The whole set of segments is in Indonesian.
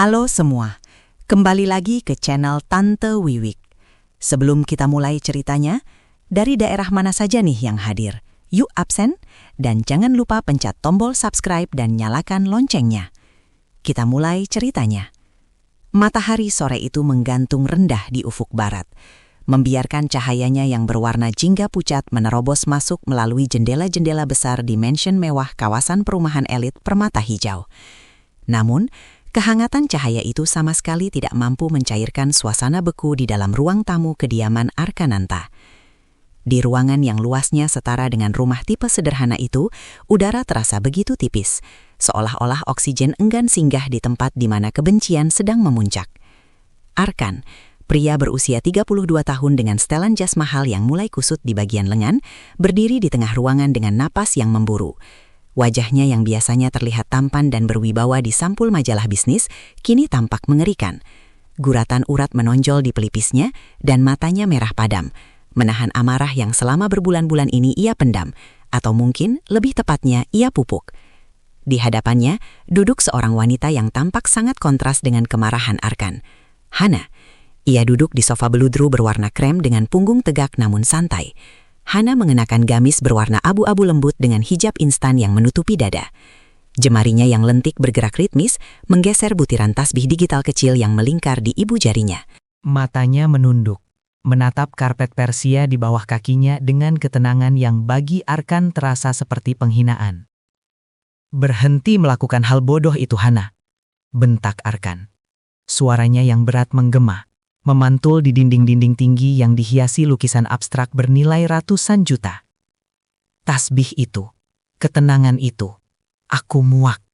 Halo semua, kembali lagi ke channel Tante Wiwik. Sebelum kita mulai ceritanya, dari daerah mana saja nih yang hadir? Yuk absen, dan jangan lupa pencet tombol subscribe dan nyalakan loncengnya. Kita mulai ceritanya. Matahari sore itu menggantung rendah di ufuk barat, membiarkan cahayanya yang berwarna jingga pucat menerobos masuk melalui jendela-jendela besar di mansion mewah kawasan perumahan elit Permata Hijau. Namun, kehangatan cahaya itu sama sekali tidak mampu mencairkan suasana beku di dalam ruang tamu kediaman Arkananta. Di ruangan yang luasnya setara dengan rumah tipe sederhana itu, udara terasa begitu tipis, seolah-olah oksigen enggan singgah di tempat di mana kebencian sedang memuncak. Arkan, pria berusia 32 tahun dengan setelan jas mahal yang mulai kusut di bagian lengan, berdiri di tengah ruangan dengan napas yang memburu. Wajahnya yang biasanya terlihat tampan dan berwibawa di sampul majalah bisnis, kini tampak mengerikan. Guratan urat menonjol di pelipisnya dan matanya merah padam, menahan amarah yang selama berbulan-bulan ini ia pendam, atau mungkin lebih tepatnya ia pupuk. Di hadapannya duduk seorang wanita yang tampak sangat kontras dengan kemarahan Arkan. Hana. Ia duduk di sofa beludru berwarna krem dengan punggung tegak namun santai. Hana mengenakan gamis berwarna abu-abu lembut dengan hijab instan yang menutupi dada. Jemarinya yang lentik bergerak ritmis menggeser butiran tasbih digital kecil yang melingkar di ibu jarinya. Matanya menunduk, menatap karpet Persia di bawah kakinya dengan ketenangan yang bagi Arkan terasa seperti penghinaan. "Berhenti melakukan hal bodoh itu, Hana," bentak Arkan. Suaranya yang berat menggema, memantul di dinding-dinding tinggi yang dihiasi lukisan abstrak bernilai ratusan juta. "Tasbih itu, ketenangan itu, aku muak.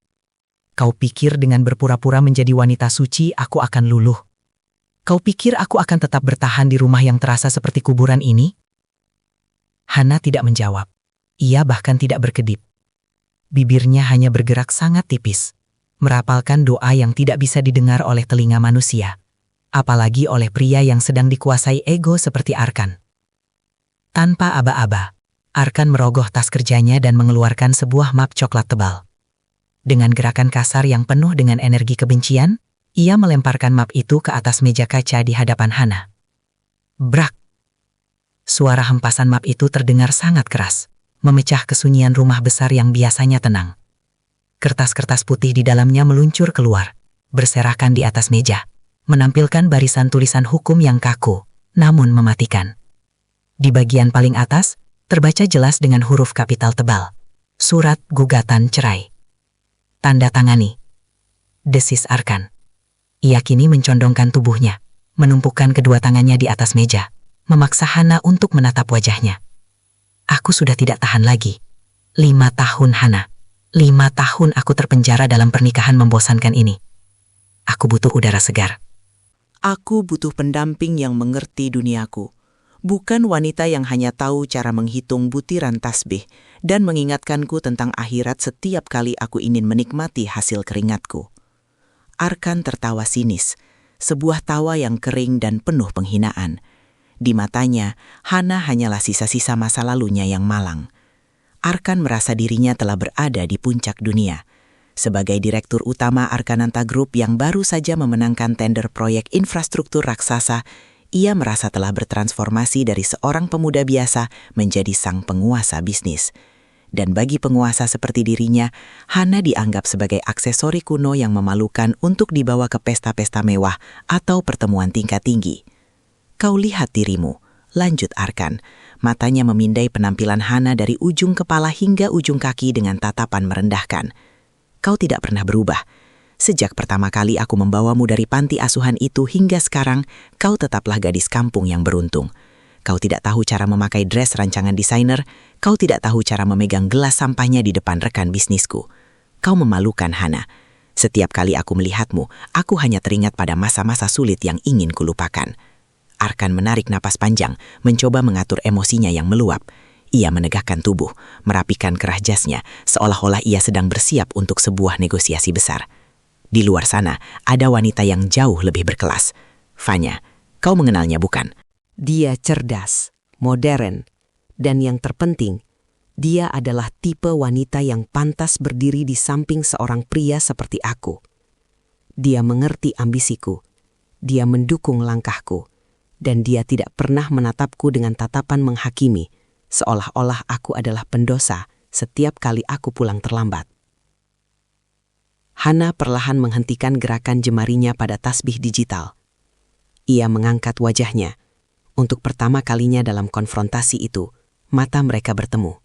Kau pikir dengan berpura-pura menjadi wanita suci aku akan luluh? Kau pikir aku akan tetap bertahan di rumah yang terasa seperti kuburan ini?" Hana tidak menjawab. Ia bahkan tidak berkedip. Bibirnya hanya bergerak sangat tipis, merapalkan doa yang tidak bisa didengar oleh telinga manusia, apalagi oleh pria yang sedang dikuasai ego seperti Arkan. Tanpa aba-aba, Arkan merogoh tas kerjanya dan mengeluarkan sebuah map coklat tebal. Dengan gerakan kasar yang penuh dengan energi kebencian, ia melemparkan map itu ke atas meja kaca di hadapan Hana. Brak! Suara hempasan map itu terdengar sangat keras, memecah kesunyian rumah besar yang biasanya tenang. Kertas-kertas putih di dalamnya meluncur keluar, berserakan di atas meja, menampilkan barisan tulisan hukum yang kaku, namun mematikan. Di bagian paling atas, terbaca jelas dengan huruf kapital tebal, "Surat gugatan cerai." Tanda tangani. Desis Arkan. Ia kini mencondongkan tubuhnya, menumpukan kedua tangannya di atas meja, memaksa Hana untuk menatap wajahnya. "Aku sudah tidak tahan lagi. 5 tahun, Hana. 5 tahun aku terpenjara dalam pernikahan membosankan ini. Aku butuh udara segar. Aku butuh pendamping yang mengerti duniaku, bukan wanita yang hanya tahu cara menghitung butiran tasbih dan mengingatkanku tentang akhirat setiap kali aku ingin menikmati hasil keringatku." Arkan tertawa sinis, sebuah tawa yang kering dan penuh penghinaan. Di matanya, Hana hanyalah sisa-sisa masa lalunya yang malang. Arkan merasa dirinya telah berada di puncak dunia. Sebagai direktur utama Arkananta Group yang baru saja memenangkan tender proyek infrastruktur raksasa, ia merasa telah bertransformasi dari seorang pemuda biasa menjadi sang penguasa bisnis. Dan bagi penguasa seperti dirinya, Hana dianggap sebagai aksesori kuno yang memalukan untuk dibawa ke pesta-pesta mewah atau pertemuan tingkat tinggi. "Kau lihat dirimu," lanjut Arkan, matanya memindai penampilan Hana dari ujung kepala hingga ujung kaki dengan tatapan merendahkan. "Kau tidak pernah berubah. Sejak pertama kali aku membawamu dari panti asuhan itu hingga sekarang, kau tetaplah gadis kampung yang beruntung. Kau tidak tahu cara memakai dress rancangan desainer, kau tidak tahu cara memegang gelas sampahnya di depan rekan bisnisku. Kau memalukan, Hana. Setiap kali aku melihatmu, aku hanya teringat pada masa-masa sulit yang ingin kulupakan." Arkan menarik napas panjang, mencoba mengatur emosinya yang meluap. Ia menegakkan tubuh, merapikan kerah jasnya, seolah-olah ia sedang bersiap untuk sebuah negosiasi besar. Di luar sana, ada wanita yang jauh lebih berkelas. Fanya, kau mengenalnya bukan? Dia cerdas, modern, dan yang terpenting, dia adalah tipe wanita yang pantas berdiri di samping seorang pria seperti aku. Dia mengerti ambisiku, dia mendukung langkahku, dan dia tidak pernah menatapku dengan tatapan menghakimi, seolah-olah aku adalah pendosa setiap kali aku pulang terlambat. Hana perlahan menghentikan gerakan jemarinya pada tasbih digital. Ia mengangkat wajahnya. Untuk pertama kalinya dalam konfrontasi itu, mata mereka bertemu.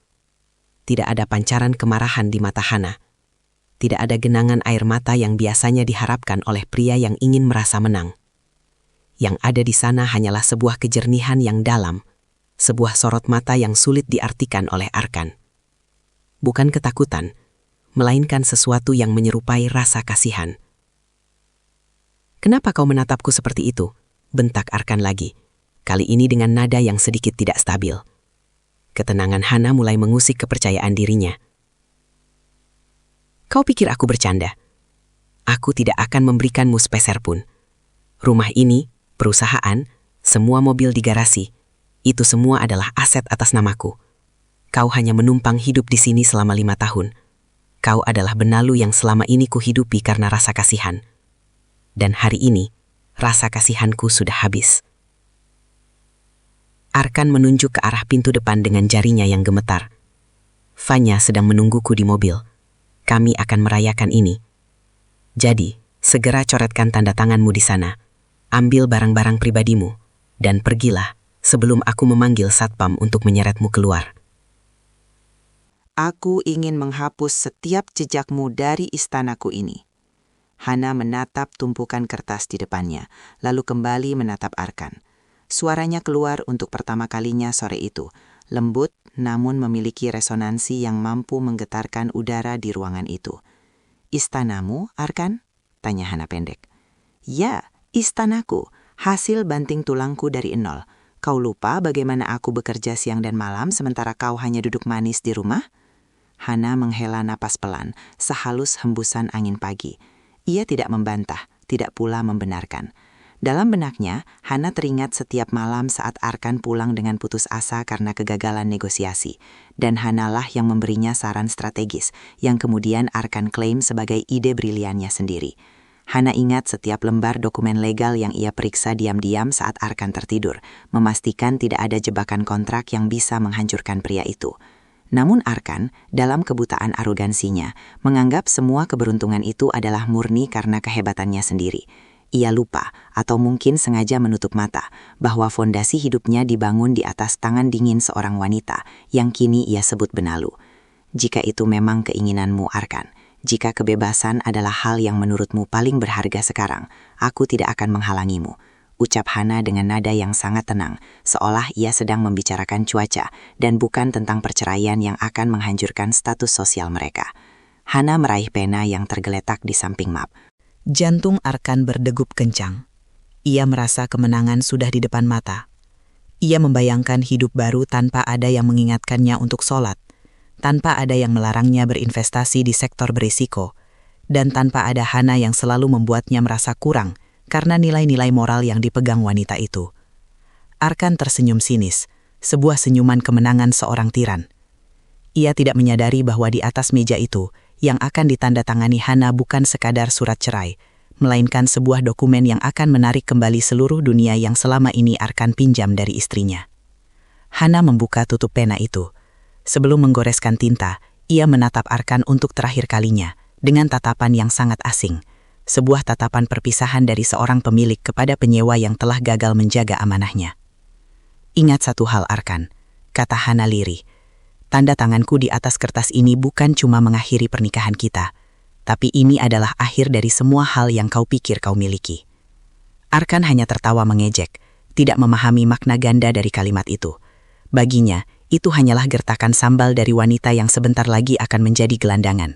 Tidak ada pancaran kemarahan di mata Hana. Tidak ada genangan air mata yang biasanya diharapkan oleh pria yang ingin merasa menang. Yang ada di sana hanyalah sebuah kejernihan yang dalam, sebuah sorot mata yang sulit diartikan oleh Arkan. Bukan ketakutan, melainkan sesuatu yang menyerupai rasa kasihan. "Kenapa kau menatapku seperti itu?" bentak Arkan lagi, kali ini dengan nada yang sedikit tidak stabil. Ketenangan Hana mulai mengusik kepercayaan dirinya. "Kau pikir aku bercanda? Aku tidak akan memberikanmu sepeser pun. Rumah ini, perusahaan, semua mobil di garasi, itu semua adalah aset atas namaku. Kau hanya menumpang hidup di sini selama 5 tahun. Kau adalah benalu yang selama ini kuhidupi karena rasa kasihan. Dan hari ini, rasa kasihanku sudah habis." Arkan menunjuk ke arah pintu depan dengan jarinya yang gemetar. "Vanya sedang menungguku di mobil. Kami akan merayakan ini. Jadi, segera coretkan tanda tanganmu di sana. Ambil barang-barang pribadimu, dan pergilah sebelum aku memanggil satpam untuk menyeretmu keluar." "Aku ingin menghapus setiap jejakmu dari istanaku ini." Hana menatap tumpukan kertas di depannya, lalu kembali menatap Arkan. Suaranya keluar untuk pertama kalinya sore itu, lembut namun memiliki resonansi yang mampu menggetarkan udara di ruangan itu. "Istanamu, Arkan?" tanya Hana pendek. "Ya, istanaku, hasil banting tulangku dari nol. Kau lupa bagaimana aku bekerja siang dan malam sementara kau hanya duduk manis di rumah?" Hana menghela napas pelan, sehalus hembusan angin pagi. Ia tidak membantah, tidak pula membenarkan. Dalam benaknya, Hana teringat setiap malam saat Arkan pulang dengan putus asa karena kegagalan negosiasi. Dan Hanalah yang memberinya saran strategis, yang kemudian Arkan klaim sebagai ide briliannya sendiri. Hana ingat setiap lembar dokumen legal yang ia periksa diam-diam saat Arkan tertidur, memastikan tidak ada jebakan kontrak yang bisa menghancurkan pria itu. Namun Arkan, dalam kebutaan arogansinya, menganggap semua keberuntungan itu adalah murni karena kehebatannya sendiri. Ia lupa, atau mungkin sengaja menutup mata, bahwa fondasi hidupnya dibangun di atas tangan dingin seorang wanita yang kini ia sebut benalu. Jika itu memang keinginanmu, Arkan, jika kebebasan adalah hal yang menurutmu paling berharga sekarang, aku tidak akan menghalangimu, ucap Hana dengan nada yang sangat tenang, seolah ia sedang membicarakan cuaca dan bukan tentang perceraian yang akan menghancurkan status sosial mereka. Hana meraih pena yang tergeletak di samping map. Jantung Arkan berdegup kencang. Ia merasa kemenangan sudah di depan mata. Ia membayangkan hidup baru tanpa ada yang mengingatkannya untuk sholat, tanpa ada yang melarangnya berinvestasi di sektor berisiko, dan tanpa ada Hana yang selalu membuatnya merasa kurang karena nilai-nilai moral yang dipegang wanita itu. Arkan tersenyum sinis, sebuah senyuman kemenangan seorang tiran. Ia tidak menyadari bahwa di atas meja itu, yang akan ditandatangani Hana bukan sekadar surat cerai, melainkan sebuah dokumen yang akan menarik kembali seluruh dunia yang selama ini Arkan pinjam dari istrinya. Hana membuka tutup pena itu. Sebelum menggoreskan tinta, ia menatap Arkan untuk terakhir kalinya, dengan tatapan yang sangat asing. Sebuah tatapan perpisahan dari seorang pemilik kepada penyewa yang telah gagal menjaga amanahnya. "Ingat satu hal, Arkan," kata Hana lirih. "Tanda tanganku di atas kertas ini bukan cuma mengakhiri pernikahan kita, tapi ini adalah akhir dari semua hal yang kau pikir kau miliki." Arkan hanya tertawa mengejek, tidak memahami makna ganda dari kalimat itu. Baginya, itu hanyalah gertakan sambal dari wanita yang sebentar lagi akan menjadi gelandangan.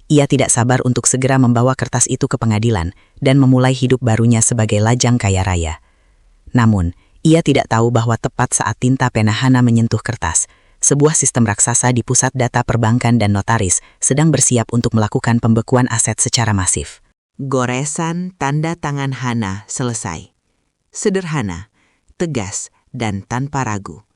Ia tidak sabar untuk segera membawa kertas itu ke pengadilan dan memulai hidup barunya sebagai lajang kaya raya. Namun, ia tidak tahu bahwa tepat saat tinta pena Hana menyentuh kertas, sebuah sistem raksasa di pusat data perbankan dan notaris sedang bersiap untuk melakukan pembekuan aset secara masif. Goresan tanda tangan Hana selesai. Sederhana, tegas, dan tanpa ragu.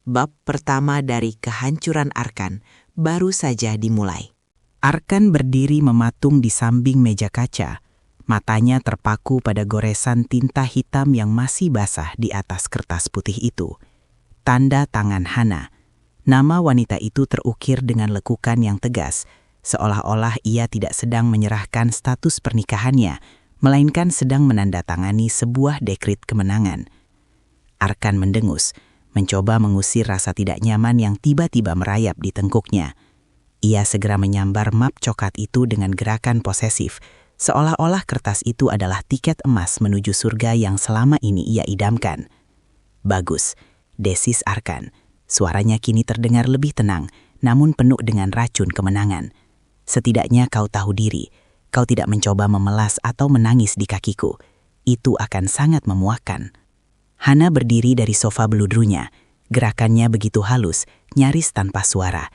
Bab pertama dari kehancuran Arkan baru saja dimulai. Arkan berdiri mematung di samping meja kaca, Matanya terpaku pada goresan tinta hitam yang masih basah di atas kertas putih itu. Tanda tangan Hana. Nama wanita itu terukir dengan lekukan yang tegas, seolah-olah ia tidak sedang menyerahkan status pernikahannya, melainkan sedang menandatangani sebuah dekrit kemenangan. Arkan mendengus, mencoba mengusir rasa tidak nyaman yang tiba-tiba merayap di tengkuknya. Ia segera menyambar map coklat itu dengan gerakan posesif, seolah-olah kertas itu adalah tiket emas menuju surga yang selama ini ia idamkan. Bagus, desis Arkan. Suaranya kini terdengar lebih tenang, namun penuh dengan racun kemenangan. Setidaknya kau tahu diri, kau tidak mencoba memelas atau menangis di kakiku. Itu akan sangat memuakkan. Hana berdiri dari sofa beludrunya. Gerakannya begitu halus, nyaris tanpa suara.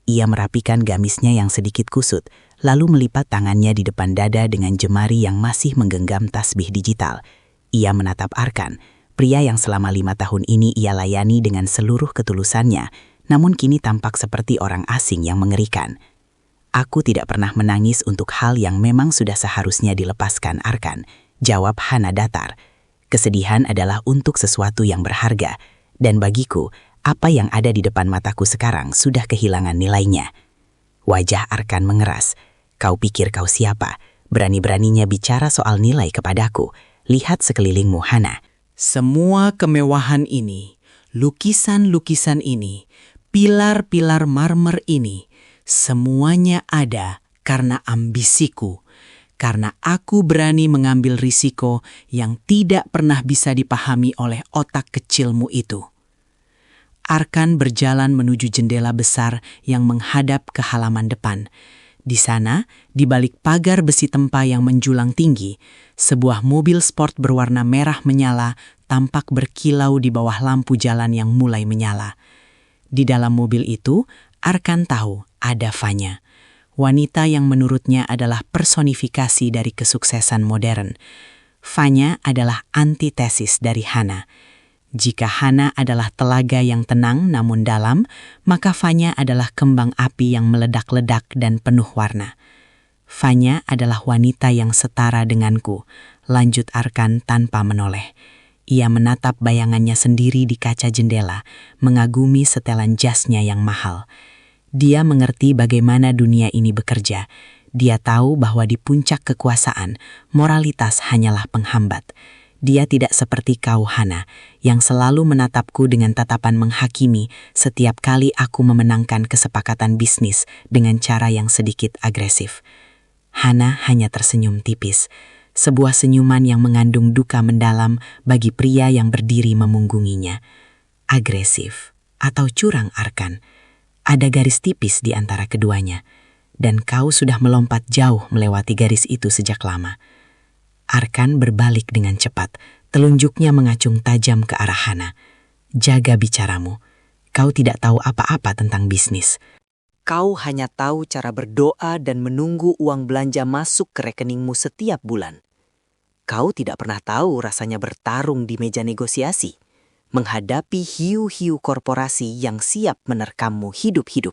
Ia merapikan gamisnya yang sedikit kusut, lalu melipat tangannya di depan dada dengan jemari yang masih menggenggam tasbih digital. Ia menatap Arkan, pria yang selama 5 tahun ini ia layani dengan seluruh ketulusannya, namun kini tampak seperti orang asing yang mengerikan. Aku tidak pernah menangis untuk hal yang memang sudah seharusnya dilepaskan, Arkan, jawab Hana datar. Kesedihan adalah untuk sesuatu yang berharga, dan bagiku, apa yang ada di depan mataku sekarang sudah kehilangan nilainya. Wajah Arkan mengeras. Kau pikir kau siapa? Berani-beraninya bicara soal nilai kepadaku. Lihat sekelilingmu, Hana. Semua kemewahan ini, lukisan-lukisan ini, pilar-pilar marmer ini, semuanya ada karena ambisiku. Karena aku berani mengambil risiko yang tidak pernah bisa dipahami oleh otak kecilmu itu. Arkan berjalan menuju jendela besar yang menghadap ke halaman depan. Di sana, di balik pagar besi tempa yang menjulang tinggi, sebuah mobil sport berwarna merah menyala tampak berkilau di bawah lampu jalan yang mulai menyala. Di dalam mobil itu, Arkan tahu ada Fanya. Wanita yang menurutnya adalah personifikasi dari kesuksesan modern. Fanya adalah antitesis dari Hana. Jika Hana adalah telaga yang tenang namun dalam, maka Fanya adalah kembang api yang meledak-ledak dan penuh warna. Fanya adalah wanita yang setara denganku, lanjut Arkan tanpa menoleh. Ia menatap bayangannya sendiri di kaca jendela, mengagumi setelan jasnya yang mahal. Dia mengerti bagaimana dunia ini bekerja. Dia tahu bahwa di puncak kekuasaan, moralitas hanyalah penghambat. Dia tidak seperti kau, Hana, yang selalu menatapku dengan tatapan menghakimi setiap kali aku memenangkan kesepakatan bisnis dengan cara yang sedikit agresif. Hana hanya tersenyum tipis, sebuah senyuman yang mengandung duka mendalam bagi pria yang berdiri memunggunginya. Agresif atau curang, Arkan? Ada garis tipis di antara keduanya, dan kau sudah melompat jauh melewati garis itu sejak lama. Arkan berbalik dengan cepat, telunjuknya mengacung tajam ke arah Hana. Jaga bicaramu, kau tidak tahu apa-apa tentang bisnis. Kau hanya tahu cara berdoa dan menunggu uang belanja masuk ke rekeningmu setiap bulan. Kau tidak pernah tahu rasanya bertarung di meja negosiasi, menghadapi hiu-hiu korporasi yang siap menerkammu hidup-hidup.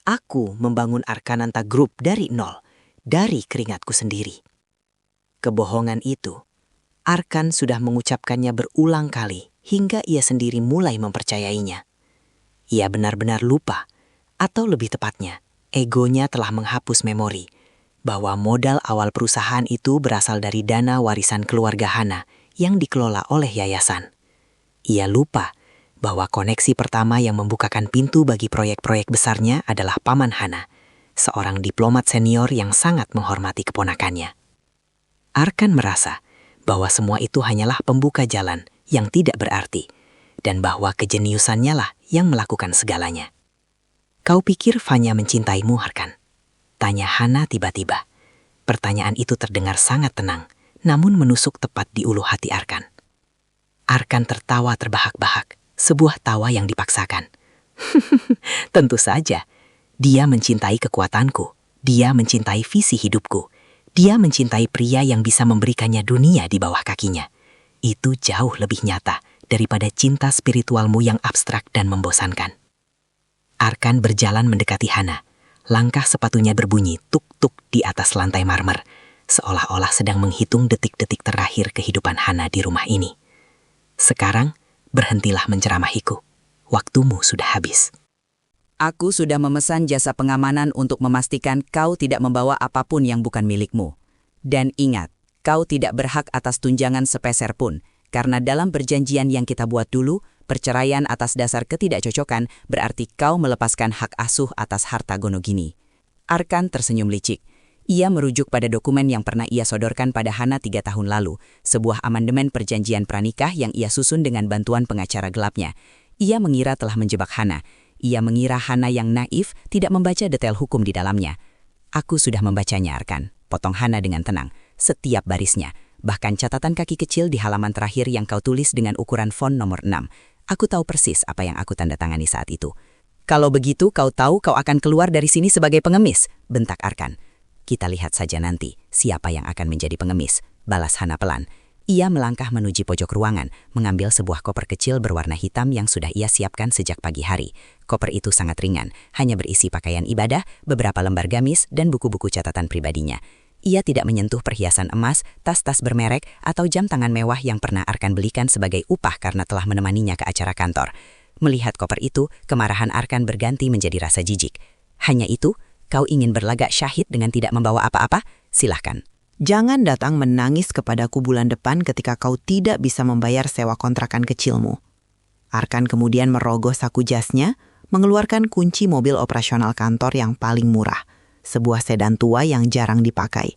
Aku membangun Arkananta Group dari nol, dari keringatku sendiri. Kebohongan itu, Arkan sudah mengucapkannya berulang kali hingga ia sendiri mulai mempercayainya. Ia benar-benar lupa, atau lebih tepatnya, egonya telah menghapus memori, bahwa modal awal perusahaan itu berasal dari dana warisan keluarga Hana yang dikelola oleh yayasan. Ia lupa bahwa koneksi pertama yang membukakan pintu bagi proyek-proyek besarnya adalah Paman Hana, seorang diplomat senior yang sangat menghormati keponakannya. Arkan merasa bahwa semua itu hanyalah pembuka jalan yang tidak berarti, dan bahwa kejeniusannya lah yang melakukan segalanya. Kau pikir Fanya mencintaimu, Arkan? Tanya Hana tiba-tiba. Pertanyaan itu terdengar sangat tenang, namun menusuk tepat di ulu hati Arkan. Arkan tertawa terbahak-bahak, sebuah tawa yang dipaksakan. Tentu saja, dia mencintai kekuatanku, dia mencintai visi hidupku, dia mencintai pria yang bisa memberikannya dunia di bawah kakinya. Itu jauh lebih nyata daripada cinta spiritualmu yang abstrak dan membosankan. Arkan berjalan mendekati Hana. Langkah sepatunya berbunyi tuk-tuk di atas lantai marmer. seolah-olah sedang menghitung detik-detik terakhir kehidupan Hana di rumah ini. Sekarang, berhentilah menceramahiku. Waktumu sudah habis. Aku sudah memesan jasa pengamanan untuk memastikan kau tidak membawa apapun yang bukan milikmu. Dan ingat, kau tidak berhak atas tunjangan sepeser pun, karena dalam perjanjian yang kita buat dulu, perceraian atas dasar ketidakcocokan berarti kau melepaskan hak asuh atas harta Gonogini. Arkan tersenyum licik. Ia merujuk pada dokumen yang pernah ia sodorkan pada Hana 3 tahun lalu, sebuah amandemen perjanjian pranikah yang ia susun dengan bantuan pengacara gelapnya. Ia mengira telah menjebak Hana. Ia mengira Hana yang naif tidak membaca detail hukum di dalamnya. Aku sudah membacanya, Arkan, potong Hana dengan tenang, setiap barisnya. Bahkan catatan kaki kecil di halaman terakhir yang kau tulis dengan ukuran font nomor 6. Aku tahu persis apa yang aku tanda tangani saat itu. Kalau begitu kau tahu kau akan keluar dari sini sebagai pengemis, bentak Arkan. Kita lihat saja nanti siapa yang akan menjadi pengemis, balas Hana pelan. Ia melangkah menuju pojok ruangan, mengambil sebuah koper kecil berwarna hitam yang sudah ia siapkan sejak pagi hari. Koper itu sangat ringan, hanya berisi pakaian ibadah, beberapa lembar gamis, dan buku-buku catatan pribadinya. Ia tidak menyentuh perhiasan emas, tas-tas bermerek, atau jam tangan mewah yang pernah Arkan belikan sebagai upah karena telah menemaninya ke acara kantor. Melihat koper itu, kemarahan Arkan berganti menjadi rasa jijik. Hanya itu? Kau ingin berlagak syahid dengan tidak membawa apa-apa? Silahkan. Jangan datang menangis kepadaku bulan depan ketika kau tidak bisa membayar sewa kontrakan kecilmu. Arkan kemudian merogoh saku jasnya, mengeluarkan kunci mobil operasional kantor yang paling murah, sebuah sedan tua yang jarang dipakai.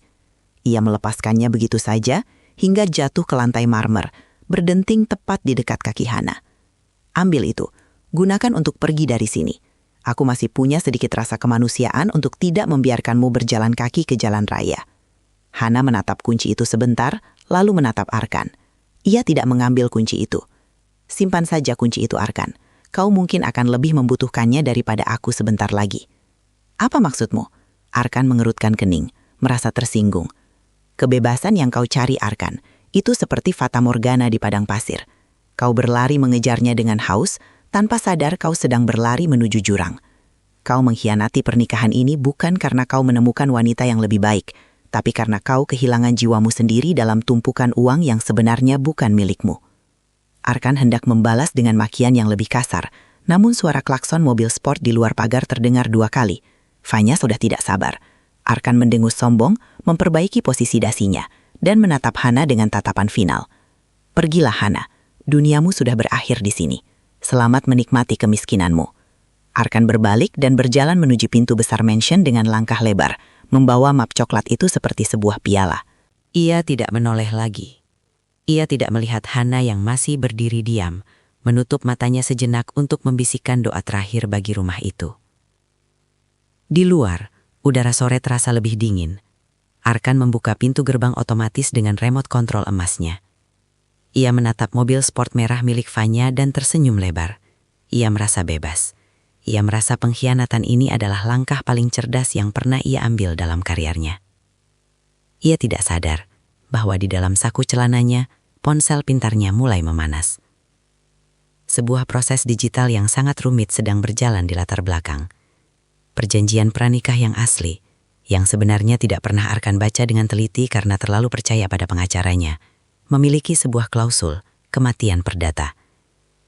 Ia melepaskannya begitu saja hingga jatuh ke lantai marmer, berdenting tepat di dekat kaki Hana. Ambil itu, gunakan untuk pergi dari sini. Aku masih punya sedikit rasa kemanusiaan untuk tidak membiarkanmu berjalan kaki ke jalan raya. Hana menatap kunci itu sebentar, lalu menatap Arkan. Ia tidak mengambil kunci itu. Simpan saja kunci itu, Arkan. Kau mungkin akan lebih membutuhkannya daripada aku sebentar lagi. Apa maksudmu? Arkan mengerutkan kening, merasa tersinggung. Kebebasan yang kau cari, Arkan, itu seperti fata morgana di padang pasir. Kau berlari mengejarnya dengan haus, tanpa sadar kau sedang berlari menuju jurang. Kau mengkhianati pernikahan ini bukan karena kau menemukan wanita yang lebih baik, tapi karena kau kehilangan jiwamu sendiri dalam tumpukan uang yang sebenarnya bukan milikmu. Arkan hendak membalas dengan makian yang lebih kasar, namun suara klakson mobil sport di luar pagar terdengar 2 kali. Fanya sudah tidak sabar. Arkan mendengus sombong, memperbaiki posisi dasinya, dan menatap Hana dengan tatapan final. Pergilah Hana, duniamu sudah berakhir di sini. Selamat menikmati kemiskinanmu. Arkan berbalik dan berjalan menuju pintu besar mansion dengan langkah lebar, membawa map coklat itu seperti sebuah piala. Ia tidak menoleh lagi. Ia tidak melihat Hana yang masih berdiri diam, menutup matanya sejenak untuk membisikkan doa terakhir bagi rumah itu. Di luar, udara sore terasa lebih dingin. Arkan membuka pintu gerbang otomatis dengan remote kontrol emasnya. Ia menatap mobil sport merah milik Fanya dan tersenyum lebar. Ia merasa bebas. Ia merasa pengkhianatan ini adalah langkah paling cerdas yang pernah ia ambil dalam karirnya. Ia tidak sadar bahwa di dalam saku celananya, ponsel pintarnya mulai memanas. Sebuah proses digital yang sangat rumit sedang berjalan di latar belakang. Perjanjian pranikah yang asli, yang sebenarnya tidak pernah Arkan baca dengan teliti karena terlalu percaya pada pengacaranya, memiliki sebuah klausul, kematian perdata.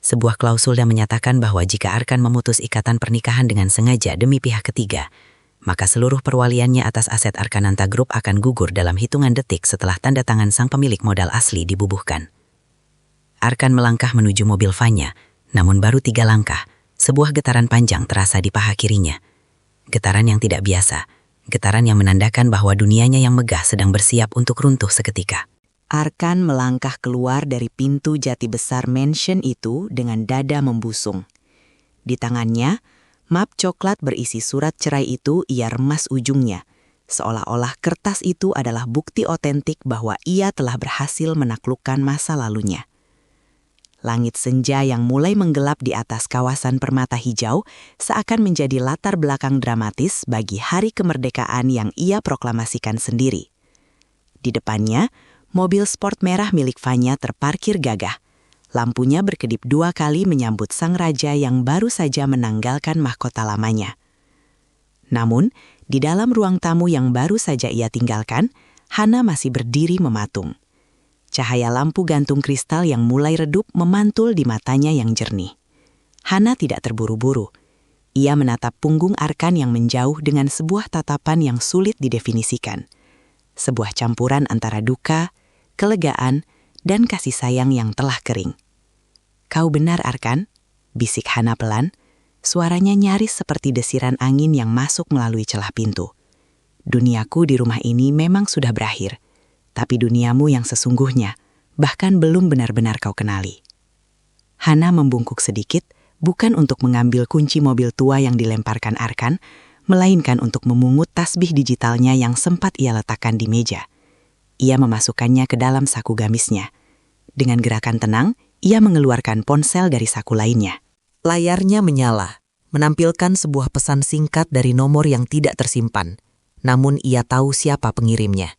Sebuah klausul yang menyatakan bahwa jika Arkan memutus ikatan pernikahan dengan sengaja demi pihak ketiga, maka seluruh perwaliannya atas aset Arkananta Group akan gugur dalam hitungan detik setelah tanda tangan sang pemilik modal asli dibubuhkan. Arkan melangkah menuju mobil Fanya, namun baru 3 langkah, sebuah getaran panjang terasa di paha kirinya. Getaran yang tidak biasa, getaran yang menandakan bahwa dunianya yang megah sedang bersiap untuk runtuh seketika. Arkan melangkah keluar dari pintu jati besar mansion itu dengan dada membusung. Di tangannya, map coklat berisi surat cerai itu ia remas ujungnya, seolah-olah kertas itu adalah bukti otentik bahwa ia telah berhasil menaklukkan masa lalunya. Langit senja yang mulai menggelap di atas kawasan permata hijau seakan menjadi latar belakang dramatis bagi hari kemerdekaan yang ia proklamasikan sendiri. Di depannya, mobil sport merah milik Fanya terparkir gagah. Lampunya berkedip 2 kali menyambut sang raja yang baru saja menanggalkan mahkota lamanya. Namun, di dalam ruang tamu yang baru saja ia tinggalkan, Hana masih berdiri mematung. Cahaya lampu gantung kristal yang mulai redup memantul di matanya yang jernih. Hana tidak terburu-buru. Ia menatap punggung Arkan yang menjauh dengan sebuah tatapan yang sulit didefinisikan. Sebuah campuran antara duka, kelegaan, dan kasih sayang yang telah kering. "Kau benar, Arkan," bisik Hana pelan. Suaranya nyaris seperti desiran angin yang masuk melalui celah pintu. "Duniaku di rumah ini memang sudah berakhir. Tapi duniamu yang sesungguhnya, bahkan belum benar-benar kau kenali." Hana membungkuk sedikit, bukan untuk mengambil kunci mobil tua yang dilemparkan Arkan, melainkan untuk memungut tasbih digitalnya yang sempat ia letakkan di meja. Ia memasukkannya ke dalam saku gamisnya. Dengan gerakan tenang, ia mengeluarkan ponsel dari saku lainnya. Layarnya menyala, menampilkan sebuah pesan singkat dari nomor yang tidak tersimpan. Namun ia tahu siapa pengirimnya.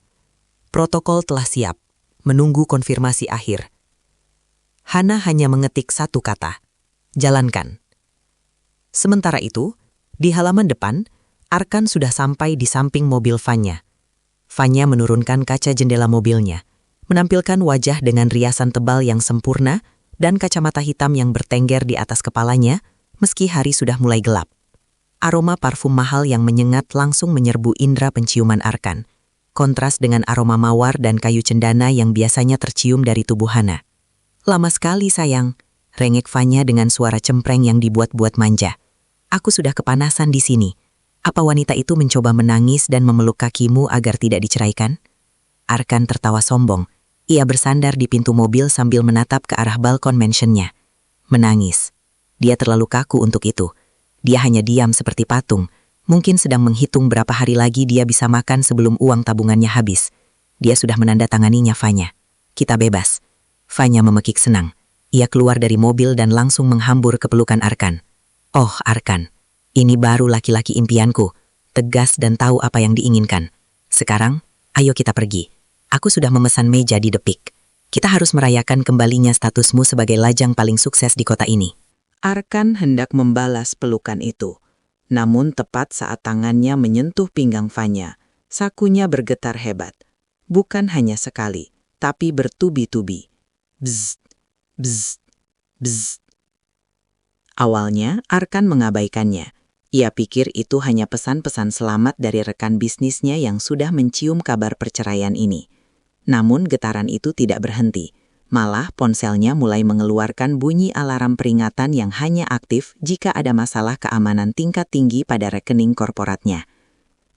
Protokol telah siap, menunggu konfirmasi akhir. Hana hanya mengetik satu kata, "Jalankan." Sementara itu, di halaman depan, Arkan sudah sampai di samping mobil Vanya. Vanya menurunkan kaca jendela mobilnya, menampilkan wajah dengan riasan tebal yang sempurna dan kacamata hitam yang bertengger di atas kepalanya, meski hari sudah mulai gelap. Aroma parfum mahal yang menyengat langsung menyerbu indera penciuman Arkan, kontras dengan aroma mawar dan kayu cendana yang biasanya tercium dari tubuh Hana. "Lama sekali, sayang," rengek Vanya dengan suara cempreng yang dibuat-buat manja. "Aku sudah kepanasan di sini. Apa wanita itu mencoba menangis dan memeluk kakimu agar tidak diceraikan?" Arkan tertawa sombong. Ia bersandar di pintu mobil sambil menatap ke arah balkon mansionnya. Menangis. Dia terlalu kaku untuk itu. Dia hanya diam seperti patung. Mungkin sedang menghitung berapa hari lagi dia bisa makan sebelum uang tabungannya habis. Dia sudah menandatanganinya, Vanya. "Kita bebas." Vanya memekik senang. Ia keluar dari mobil dan langsung menghambur ke pelukan Arkan. "Oh, Arkan, ini baru laki-laki impianku. Tegas dan tahu apa yang diinginkan. Sekarang, ayo kita pergi. Aku sudah memesan meja di The Peak. Kita harus merayakan kembalinya statusmu sebagai lajang paling sukses di kota ini." Arkan hendak membalas pelukan itu. Namun tepat saat tangannya menyentuh pinggang Vanya, sakunya bergetar hebat. Bukan hanya sekali, tapi bertubi-tubi. Bzz, bzz, bzz. Awalnya, Arkan mengabaikannya. Ia pikir itu hanya pesan-pesan selamat dari rekan bisnisnya yang sudah mencium kabar perceraian ini. Namun getaran itu tidak berhenti. Malah ponselnya mulai mengeluarkan bunyi alarm peringatan yang hanya aktif jika ada masalah keamanan tingkat tinggi pada rekening korporatnya.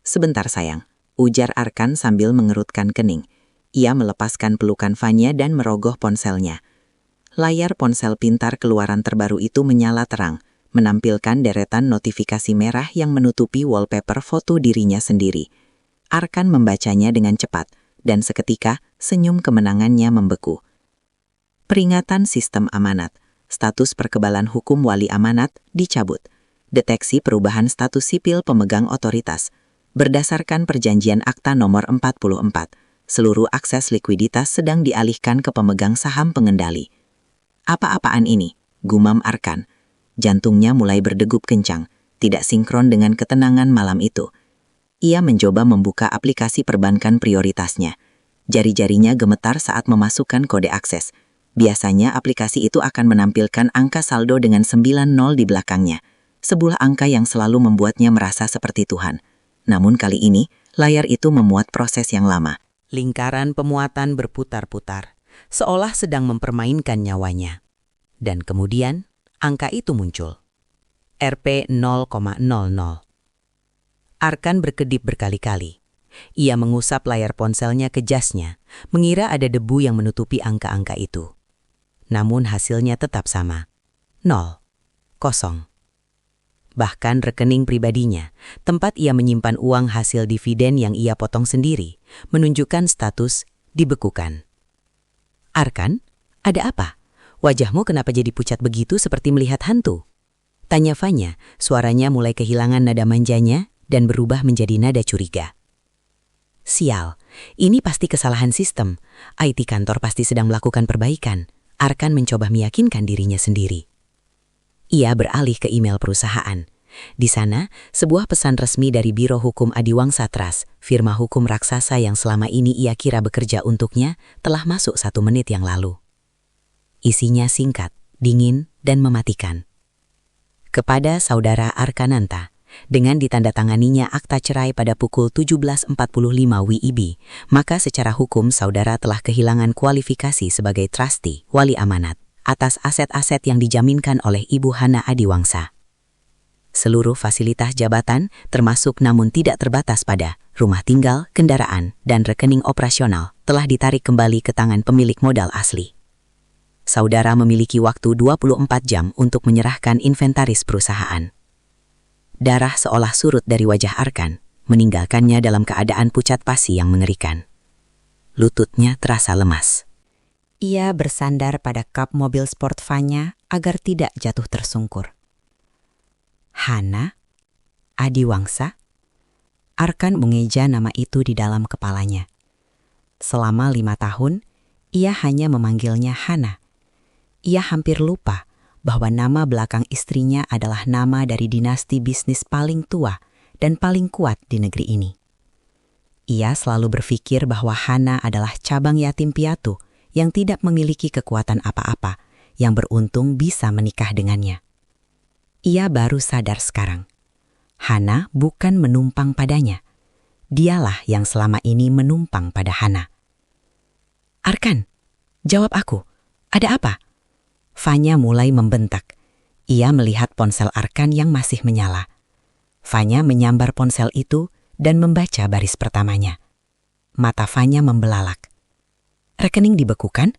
"Sebentar, sayang," ujar Arkan sambil mengerutkan kening. Ia melepaskan pelukan Vanya dan merogoh ponselnya. Layar ponsel pintar keluaran terbaru itu menyala terang, menampilkan deretan notifikasi merah yang menutupi wallpaper foto dirinya sendiri. Arkan membacanya dengan cepat, dan seketika senyum kemenangannya membeku. Peringatan sistem amanat, status perkebalan hukum wali amanat dicabut. Deteksi perubahan status sipil pemegang otoritas. Berdasarkan perjanjian akta nomor 44, seluruh akses likuiditas sedang dialihkan ke pemegang saham pengendali. "Apa-apaan ini?" gumam Arkan. Jantungnya mulai berdegup kencang, tidak sinkron dengan ketenangan malam itu. Ia mencoba membuka aplikasi perbankan prioritasnya. Jari-jarinya gemetar saat memasukkan kode akses. Biasanya aplikasi itu akan menampilkan angka saldo dengan 90 di belakangnya. Sebuah angka yang selalu membuatnya merasa seperti Tuhan. Namun kali ini, layar itu memuat proses yang lama. Lingkaran pemuatan berputar-putar, seolah sedang mempermainkan nyawanya. Dan kemudian, angka itu muncul. Rp 0,00. Arkan berkedip berkali-kali. Ia mengusap layar ponselnya ke jasnya, mengira ada debu yang menutupi angka-angka itu. Namun hasilnya tetap sama. 0. Kosong. Bahkan rekening pribadinya, tempat ia menyimpan uang hasil dividen yang ia potong sendiri, menunjukkan status dibekukan. "Arkan, ada apa? Wajahmu kenapa jadi pucat begitu seperti melihat hantu?" tanya Vanya, suaranya mulai kehilangan nada manjanya dan berubah menjadi nada curiga. "Sial, ini pasti kesalahan sistem. IT kantor pasti sedang melakukan perbaikan." Arkan mencoba meyakinkan dirinya sendiri. Ia beralih ke email perusahaan. Di sana, sebuah pesan resmi dari Biro Hukum Adiwangsa Trust, firma hukum raksasa yang selama ini ia kira bekerja untuknya, telah masuk 1 menit yang lalu. Isinya singkat, dingin, dan mematikan. Kepada Saudara Arkananta, dengan ditandatanganinya akta cerai pada pukul 17.45 WIB, maka secara hukum saudara telah kehilangan kualifikasi sebagai trustee, wali amanat, atas aset-aset yang dijaminkan oleh Ibu Hana Adiwangsa. Seluruh fasilitas jabatan, termasuk namun tidak terbatas pada rumah tinggal, kendaraan, dan rekening operasional, telah ditarik kembali ke tangan pemilik modal asli. Saudara memiliki waktu 24 jam untuk menyerahkan inventaris perusahaan. Darah seolah surut dari wajah Arkan, meninggalkannya dalam keadaan pucat pasi yang mengerikan. Lututnya terasa lemas. Ia bersandar pada kap mobil sport Fanya agar tidak jatuh tersungkur. Hana Adiwangsa? Arkan mengeja nama itu di dalam kepalanya. Selama 5 tahun, ia hanya memanggilnya Hana. Ia hampir lupa bahwa nama belakang istrinya adalah nama dari dinasti bisnis paling tua dan paling kuat di negeri ini. Ia selalu berpikir bahwa Hana adalah cabang yatim piatu yang tidak memiliki kekuatan apa-apa, yang beruntung bisa menikah dengannya. Ia baru sadar sekarang. Hana bukan menumpang padanya. Dialah yang selama ini menumpang pada Hana. Arkan, jawab aku. Ada apa? Fanya mulai membentak. Ia melihat ponsel Arkan yang masih menyala. Fanya menyambar ponsel itu dan membaca baris pertamanya. Mata Fanya membelalak. Rekening dibekukan?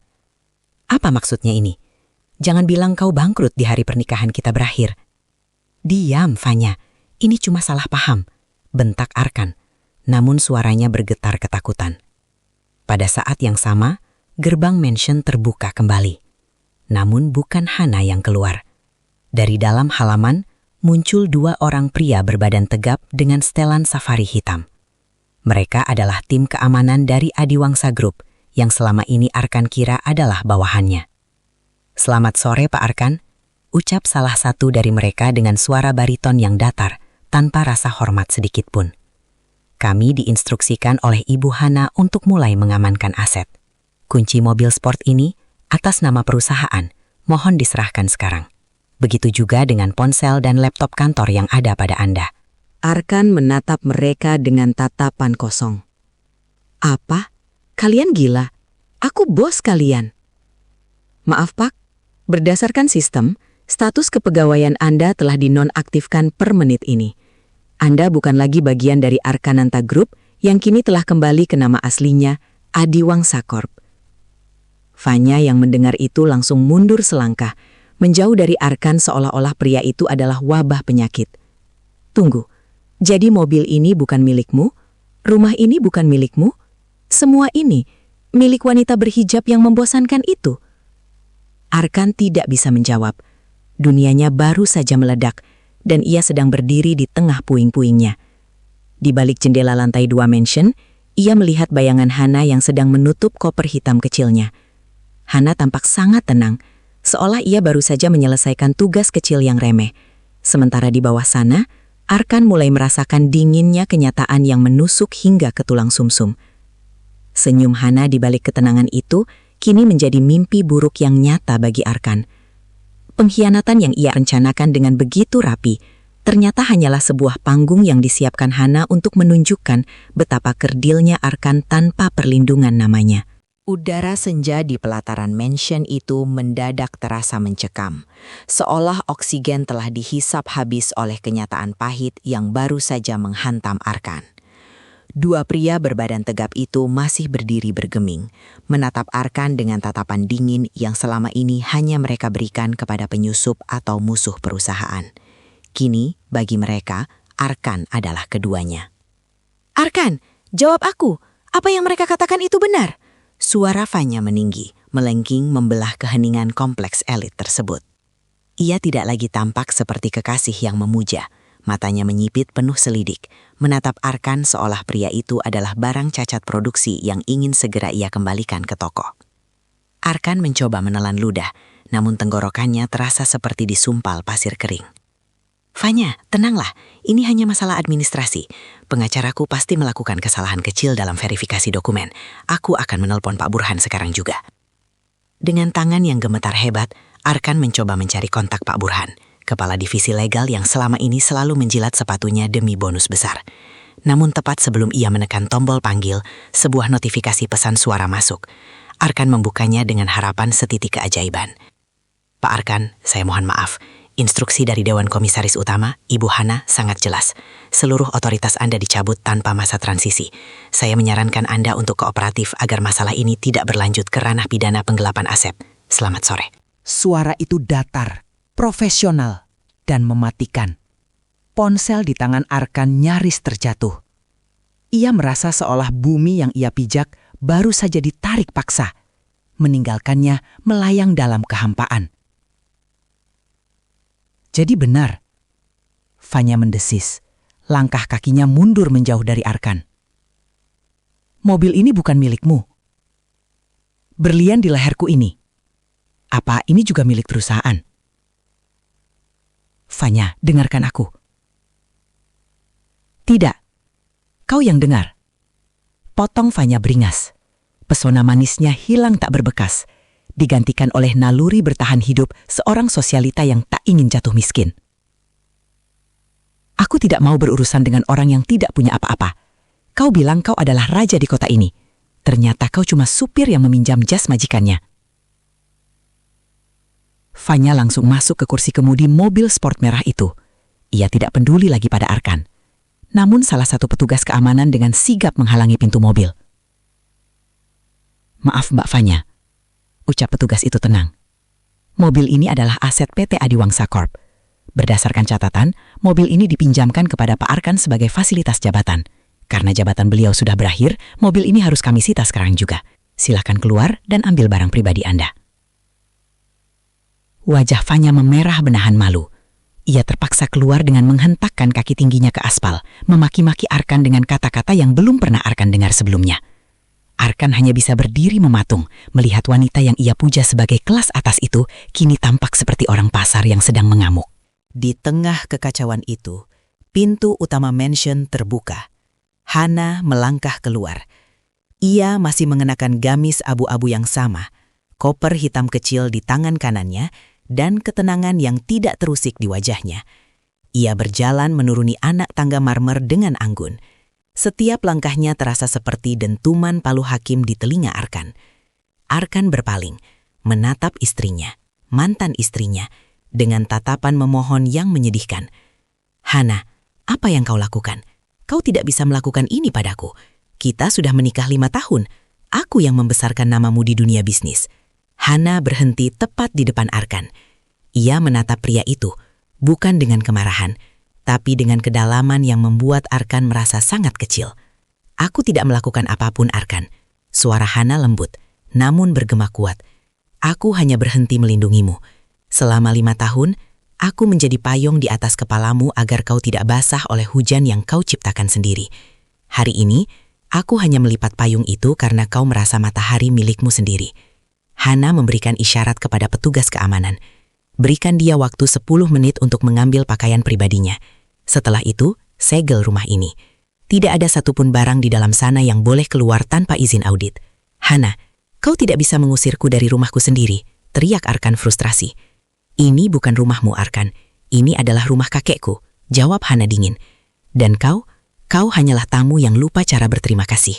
Apa maksudnya ini? Jangan bilang kau bangkrut di hari pernikahan kita berakhir. Diam, Fanya. Ini cuma salah paham, bentak Arkan. Namun suaranya bergetar ketakutan. Pada saat yang sama, gerbang mansion terbuka kembali. Namun bukan Hana yang keluar. Dari dalam halaman, muncul 2 orang pria berbadan tegap dengan setelan safari hitam. Mereka adalah tim keamanan dari Adiwangsa Group yang selama ini Arkan kira adalah bawahannya. Selamat sore Pak Arkan, ucap salah satu dari mereka dengan suara bariton yang datar, tanpa rasa hormat sedikit pun. Kami diinstruksikan oleh Ibu Hana untuk mulai mengamankan aset. Kunci mobil sport ini atas nama perusahaan, mohon diserahkan sekarang. Begitu juga dengan ponsel dan laptop kantor yang ada pada Anda. Arkan menatap mereka dengan tatapan kosong. Apa? Kalian gila? Aku bos kalian. Maaf Pak, berdasarkan sistem, status kepegawaian Anda telah dinonaktifkan per menit ini. Anda bukan lagi bagian dari Arkananta Group yang kini telah kembali ke nama aslinya, Adiwangsa Corp. Fanya yang mendengar itu langsung mundur selangkah, menjauh dari Arkan seolah-olah pria itu adalah wabah penyakit. Tunggu, jadi mobil ini bukan milikmu? Rumah ini bukan milikmu? Semua ini milik wanita berhijab yang membosankan itu? Arkan tidak bisa menjawab. Dunianya baru saja meledak, dan ia sedang berdiri di tengah puing-puingnya. Di balik jendela lantai 2 mansion, ia melihat bayangan Hana yang sedang menutup koper hitam kecilnya. Hana tampak sangat tenang, seolah ia baru saja menyelesaikan tugas kecil yang remeh. Sementara di bawah sana, Arkan mulai merasakan dinginnya kenyataan yang menusuk hingga ke tulang sumsum. Senyum Hana di balik ketenangan itu kini menjadi mimpi buruk yang nyata bagi Arkan. Pengkhianatan yang ia rencanakan dengan begitu rapi, ternyata hanyalah sebuah panggung yang disiapkan Hana untuk menunjukkan betapa kerdilnya Arkan tanpa perlindungan namanya. Udara senja di pelataran mansion itu mendadak terasa mencekam, seolah oksigen telah dihisap habis oleh kenyataan pahit yang baru saja menghantam Arkan. 2 pria berbadan tegap itu masih berdiri bergeming, menatap Arkan dengan tatapan dingin yang selama ini hanya mereka berikan kepada penyusup atau musuh perusahaan. Kini, bagi mereka, Arkan adalah keduanya. Arkan, jawab aku, apa yang mereka katakan itu benar? Suara Fanya meninggi, melengking membelah keheningan kompleks elit tersebut. Ia tidak lagi tampak seperti kekasih yang memuja. Matanya menyipit penuh selidik, menatap Arkan seolah pria itu adalah barang cacat produksi yang ingin segera ia kembalikan ke toko. Arkan mencoba menelan ludah, namun tenggorokannya terasa seperti disumpal pasir kering. Fanya, tenanglah. Ini hanya masalah administrasi. Pengacaraku pasti melakukan kesalahan kecil dalam verifikasi dokumen. Aku akan menelpon Pak Burhan sekarang juga. Dengan tangan yang gemetar hebat, Arkan mencoba mencari kontak Pak Burhan, kepala divisi legal yang selama ini selalu menjilat sepatunya demi bonus besar. Namun tepat sebelum ia menekan tombol panggil, sebuah notifikasi pesan suara masuk. Arkan membukanya dengan harapan setitik keajaiban. Pak Arkan, saya mohon maaf. Instruksi dari Dewan Komisaris Utama, Ibu Hana, sangat jelas. Seluruh otoritas Anda dicabut tanpa masa transisi. Saya menyarankan Anda untuk kooperatif agar masalah ini tidak berlanjut ke ranah pidana penggelapan aset. Selamat sore. Suara itu datar, profesional, dan mematikan. Ponsel di tangan Arkan nyaris terjatuh. Ia merasa seolah bumi yang ia pijak baru saja ditarik paksa, meninggalkannya melayang dalam kehampaan. Jadi benar, Fanya mendesis. Langkah kakinya mundur menjauh dari Arkan. Mobil ini bukan milikmu. Berlian di leherku ini. Apa ini juga milik perusahaan? Fanya, dengarkan aku. Tidak, kau yang dengar. Potong Fanya beringas. Pesona manisnya hilang tak berbekas, digantikan oleh naluri bertahan hidup seorang sosialita yang tak ingin jatuh miskin. Aku tidak mau berurusan dengan orang yang tidak punya apa-apa. Kau bilang kau adalah raja di kota ini. Ternyata kau cuma supir yang meminjam jas majikannya. Fanya langsung masuk ke kursi kemudi mobil sport merah itu. Ia tidak peduli lagi pada Arkan. Namun salah satu petugas keamanan dengan sigap menghalangi pintu mobil. Maaf Mbak Fanya, ucap petugas itu tenang. Mobil ini adalah aset PT Adiwangsa Corp. Berdasarkan catatan, mobil ini dipinjamkan kepada Pak Arkan sebagai fasilitas jabatan. Karena jabatan beliau sudah berakhir, mobil ini harus kami sita sekarang juga. Silakan keluar dan ambil barang pribadi Anda. Wajah Fanya memerah benahan malu. Ia terpaksa keluar dengan menghentakkan kaki tingginya ke aspal, memaki-maki Arkan dengan kata-kata yang belum pernah Arkan dengar sebelumnya. Arkan hanya bisa berdiri mematung, melihat wanita yang ia puja sebagai kelas atas itu kini tampak seperti orang pasar yang sedang mengamuk. Di tengah kekacauan itu, pintu utama mansion terbuka. Hana melangkah keluar. Ia masih mengenakan gamis abu-abu yang sama, koper hitam kecil di tangan kanannya, dan ketenangan yang tidak terusik di wajahnya. Ia berjalan menuruni anak tangga marmer dengan anggun. Setiap langkahnya terasa seperti dentuman palu hakim di telinga Arkan. Arkan berpaling, menatap istrinya, mantan istrinya, dengan tatapan memohon yang menyedihkan. Hana, apa yang kau lakukan? Kau tidak bisa melakukan ini padaku. Kita sudah menikah 5 tahun. Aku yang membesarkan namamu di dunia bisnis. Hana berhenti tepat di depan Arkan. Ia menatap pria itu, bukan dengan kemarahan, tapi dengan kedalaman yang membuat Arkan merasa sangat kecil. Aku tidak melakukan apapun, Arkan. Suara Hana lembut, namun bergema kuat. Aku hanya berhenti melindungimu. Selama 5 tahun, aku menjadi payung di atas kepalamu agar kau tidak basah oleh hujan yang kau ciptakan sendiri. Hari ini, aku hanya melipat payung itu karena kau merasa matahari milikmu sendiri. Hana memberikan isyarat kepada petugas keamanan. Berikan dia waktu 10 menit untuk mengambil pakaian pribadinya. Setelah itu, segel rumah ini. Tidak ada satupun barang di dalam sana yang boleh keluar tanpa izin audit. Hana, kau tidak bisa mengusirku dari rumahku sendiri, teriak Arkan frustrasi. Ini bukan rumahmu, Arkan. Ini adalah rumah kakekku, jawab Hana dingin. Dan kau hanyalah tamu yang lupa cara berterima kasih.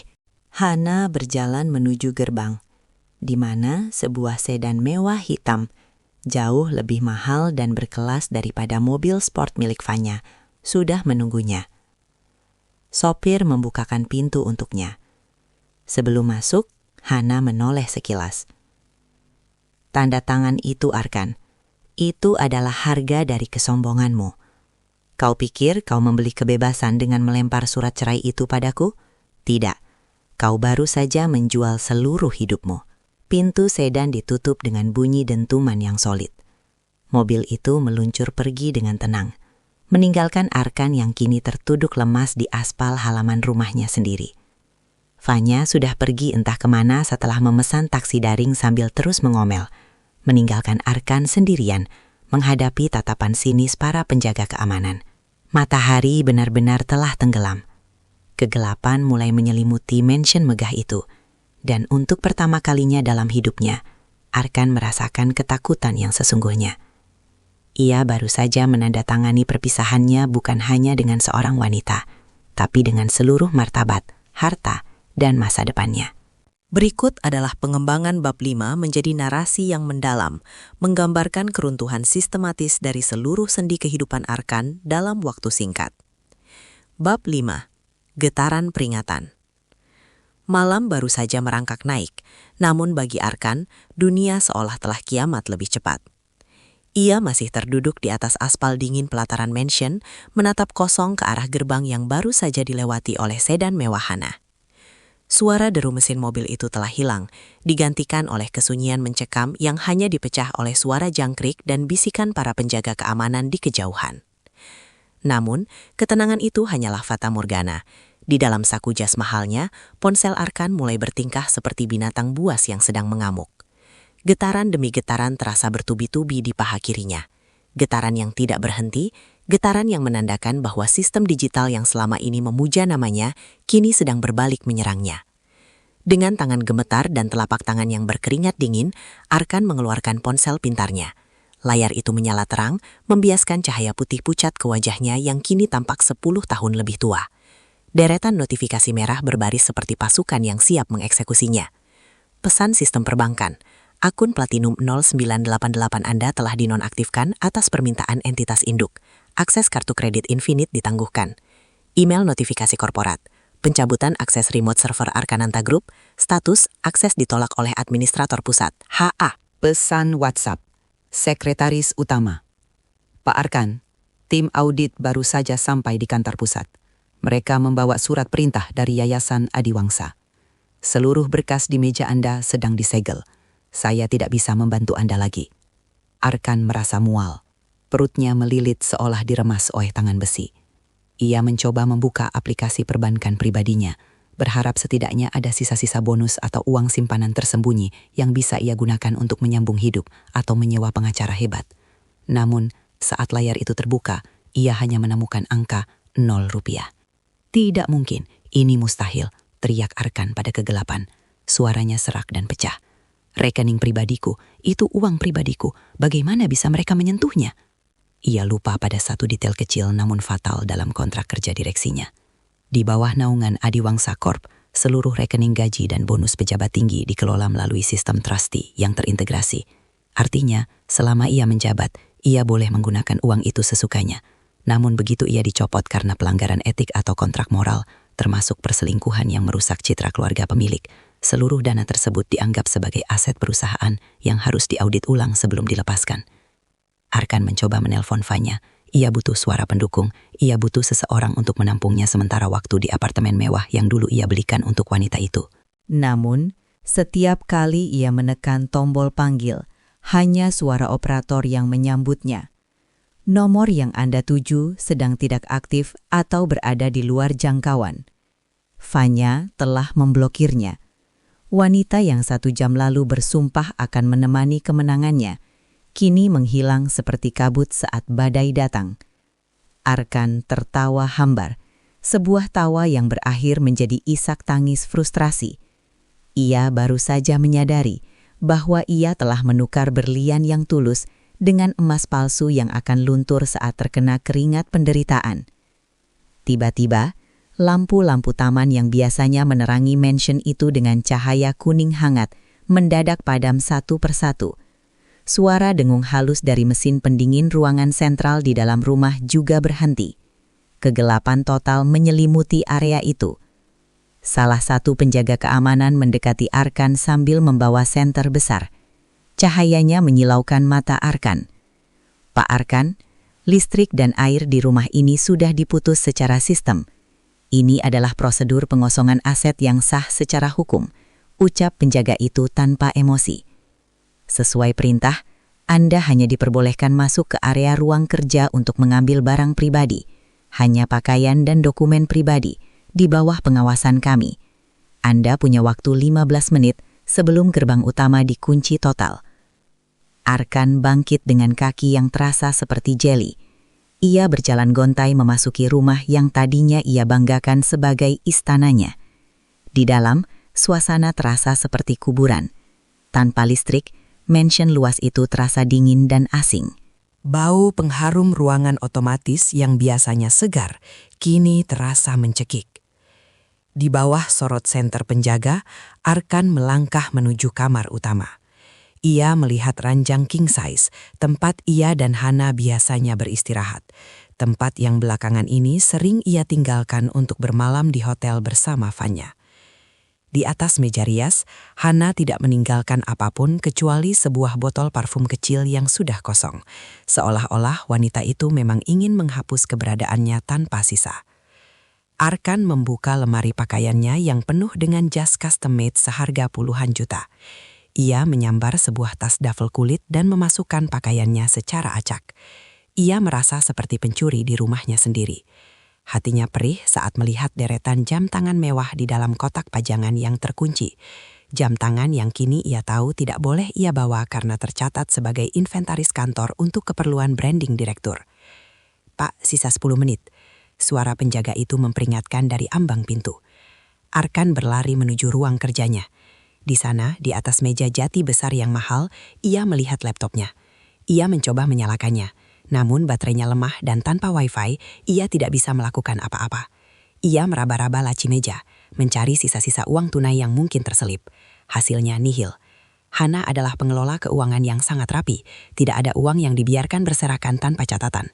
Hana berjalan menuju gerbang, di mana sebuah sedan mewah hitam, jauh lebih mahal dan berkelas daripada mobil sport milik Fanya, sudah menunggunya. Sopir membukakan pintu untuknya. Sebelum masuk, Hana menoleh sekilas. Tanda tangan itu, Arkan. Itu adalah harga dari kesombonganmu. Kau pikir kau membeli kebebasan dengan melempar surat cerai itu padaku? Tidak. Kau baru saja menjual seluruh hidupmu. Pintu sedan ditutup dengan bunyi dentuman yang solid. Mobil itu meluncur pergi dengan tenang, meninggalkan Arkan yang kini tertuduk lemas di aspal halaman rumahnya sendiri. Fanya sudah pergi entah kemana setelah memesan taksi daring sambil terus mengomel, meninggalkan Arkan sendirian, menghadapi tatapan sinis para penjaga keamanan. Matahari benar-benar telah tenggelam. Kegelapan mulai menyelimuti mansion megah itu, dan untuk pertama kalinya dalam hidupnya, Arkan merasakan ketakutan yang sesungguhnya. Ia baru saja menandatangani perpisahannya bukan hanya dengan seorang wanita, tapi dengan seluruh martabat, harta, dan masa depannya. Berikut adalah pengembangan bab 5 menjadi narasi yang mendalam, menggambarkan keruntuhan sistematis dari seluruh sendi kehidupan Arkan dalam waktu singkat. Bab 5. Getaran peringatan. Malam baru saja merangkak naik, namun bagi Arkan, dunia seolah telah kiamat lebih cepat. Ia masih terduduk di atas aspal dingin pelataran mansion, menatap kosong ke arah gerbang yang baru saja dilewati oleh sedan mewah Hana. Suara deru mesin mobil itu telah hilang, digantikan oleh kesunyian mencekam yang hanya dipecah oleh suara jangkrik dan bisikan para penjaga keamanan di kejauhan. Namun, ketenangan itu hanyalah fata morgana. Di dalam saku jas mahalnya, ponsel Arkan mulai bertingkah seperti binatang buas yang sedang mengamuk. Getaran demi getaran terasa bertubi-tubi di paha kirinya. Getaran yang tidak berhenti, getaran yang menandakan bahwa sistem digital yang selama ini memuja namanya, kini sedang berbalik menyerangnya. Dengan tangan gemetar dan telapak tangan yang berkeringat dingin, Arkan mengeluarkan ponsel pintarnya. Layar itu menyala terang, membiaskan cahaya putih pucat ke wajahnya yang kini tampak 10 tahun lebih tua. Deretan notifikasi merah berbaris seperti pasukan yang siap mengeksekusinya. Pesan sistem perbankan. Akun Platinum 0988 Anda telah dinonaktifkan atas permintaan entitas induk. Akses kartu kredit Infinite ditangguhkan. Email notifikasi korporat. Pencabutan akses remote server Arkananta Group. Status akses ditolak oleh administrator pusat. HA. Pesan WhatsApp. Sekretaris Utama. Pak Arkan, tim audit baru saja sampai di kantor pusat. Mereka membawa surat perintah dari Yayasan Adiwangsa. Seluruh berkas di meja Anda sedang disegel. Saya tidak bisa membantu Anda lagi. Arkan merasa mual. Perutnya melilit seolah diremas oleh tangan besi. Ia mencoba membuka aplikasi perbankan pribadinya, berharap setidaknya ada sisa-sisa bonus atau uang simpanan tersembunyi yang bisa ia gunakan untuk menyambung hidup atau menyewa pengacara hebat. Namun, saat layar itu terbuka, ia hanya menemukan angka 0 rupiah. Tidak mungkin, ini mustahil, teriak Arkan pada kegelapan. Suaranya serak dan pecah. Rekening pribadiku, itu uang pribadiku, bagaimana bisa mereka menyentuhnya? Ia lupa pada satu detail kecil namun fatal dalam kontrak kerja direksinya. Di bawah naungan Adiwangsa Corp, seluruh rekening gaji dan bonus pejabat tinggi dikelola melalui sistem trustee yang terintegrasi. Artinya, selama ia menjabat, ia boleh menggunakan uang itu sesukanya. Namun begitu ia dicopot karena pelanggaran etik atau kontrak moral, termasuk perselingkuhan yang merusak citra keluarga pemilik, seluruh dana tersebut dianggap sebagai aset perusahaan yang harus diaudit ulang sebelum dilepaskan. Arkan mencoba menelpon Fanya. Ia butuh suara pendukung. Ia butuh seseorang untuk menampungnya sementara waktu di apartemen mewah yang dulu ia belikan untuk wanita itu. Namun, setiap kali ia menekan tombol panggil, hanya suara operator yang menyambutnya. Nomor yang Anda tuju sedang tidak aktif atau berada di luar jangkauan. Fanya telah memblokirnya. Wanita yang 1 jam lalu bersumpah akan menemani kemenangannya, kini menghilang seperti kabut saat badai datang. Arkan tertawa hambar, sebuah tawa yang berakhir menjadi isak tangis frustrasi. Ia baru saja menyadari bahwa ia telah menukar berlian yang tulus dengan emas palsu yang akan luntur saat terkena keringat penderitaan. Tiba-tiba, lampu-lampu taman yang biasanya menerangi mansion itu dengan cahaya kuning hangat mendadak padam satu persatu. Suara dengung halus dari mesin pendingin ruangan sentral di dalam rumah juga berhenti. Kegelapan total menyelimuti area itu. Salah satu penjaga keamanan mendekati Arkan sambil membawa senter besar. Cahayanya menyilaukan mata Arkan. Pak Arkan, listrik dan air di rumah ini sudah diputus secara sistem. Ini adalah prosedur pengosongan aset yang sah secara hukum, ucap penjaga itu tanpa emosi. Sesuai perintah, Anda hanya diperbolehkan masuk ke area ruang kerja untuk mengambil barang pribadi, hanya pakaian dan dokumen pribadi, di bawah pengawasan kami. Anda punya waktu 15 menit sebelum gerbang utama dikunci total. Arkan bangkit dengan kaki yang terasa seperti jeli. Ia berjalan gontai memasuki rumah yang tadinya ia banggakan sebagai istananya. Di dalam, suasana terasa seperti kuburan. Tanpa listrik, mansion luas itu terasa dingin dan asing. Bau pengharum ruangan otomatis yang biasanya segar, kini terasa mencekik. Di bawah sorot senter penjaga, Arkan melangkah menuju kamar utama. Ia melihat ranjang king size, tempat ia dan Hana biasanya beristirahat. Tempat yang belakangan ini sering ia tinggalkan untuk bermalam di hotel bersama Vanya. Di atas meja rias, Hana tidak meninggalkan apapun kecuali sebuah botol parfum kecil yang sudah kosong. Seolah-olah wanita itu memang ingin menghapus keberadaannya tanpa sisa. Arkan membuka lemari pakaiannya yang penuh dengan jas custom-made seharga puluhan juta. Ia menyambar sebuah tas duffel kulit dan memasukkan pakaiannya secara acak. Ia merasa seperti pencuri di rumahnya sendiri. Hatinya perih saat melihat deretan jam tangan mewah di dalam kotak pajangan yang terkunci. Jam tangan yang kini ia tahu tidak boleh ia bawa karena tercatat sebagai inventaris kantor untuk keperluan branding direktur. "Pak, sisa 10 menit. Suara penjaga itu memperingatkan dari ambang pintu. Arkan berlari menuju ruang kerjanya. Di sana, di atas meja jati besar yang mahal, ia melihat laptopnya. Ia mencoba menyalakannya, namun baterainya lemah dan tanpa wifi, ia tidak bisa melakukan apa-apa. Ia meraba-raba laci meja, mencari sisa-sisa uang tunai yang mungkin terselip. Hasilnya nihil. Hana adalah pengelola keuangan yang sangat rapi, tidak ada uang yang dibiarkan berserakan tanpa catatan.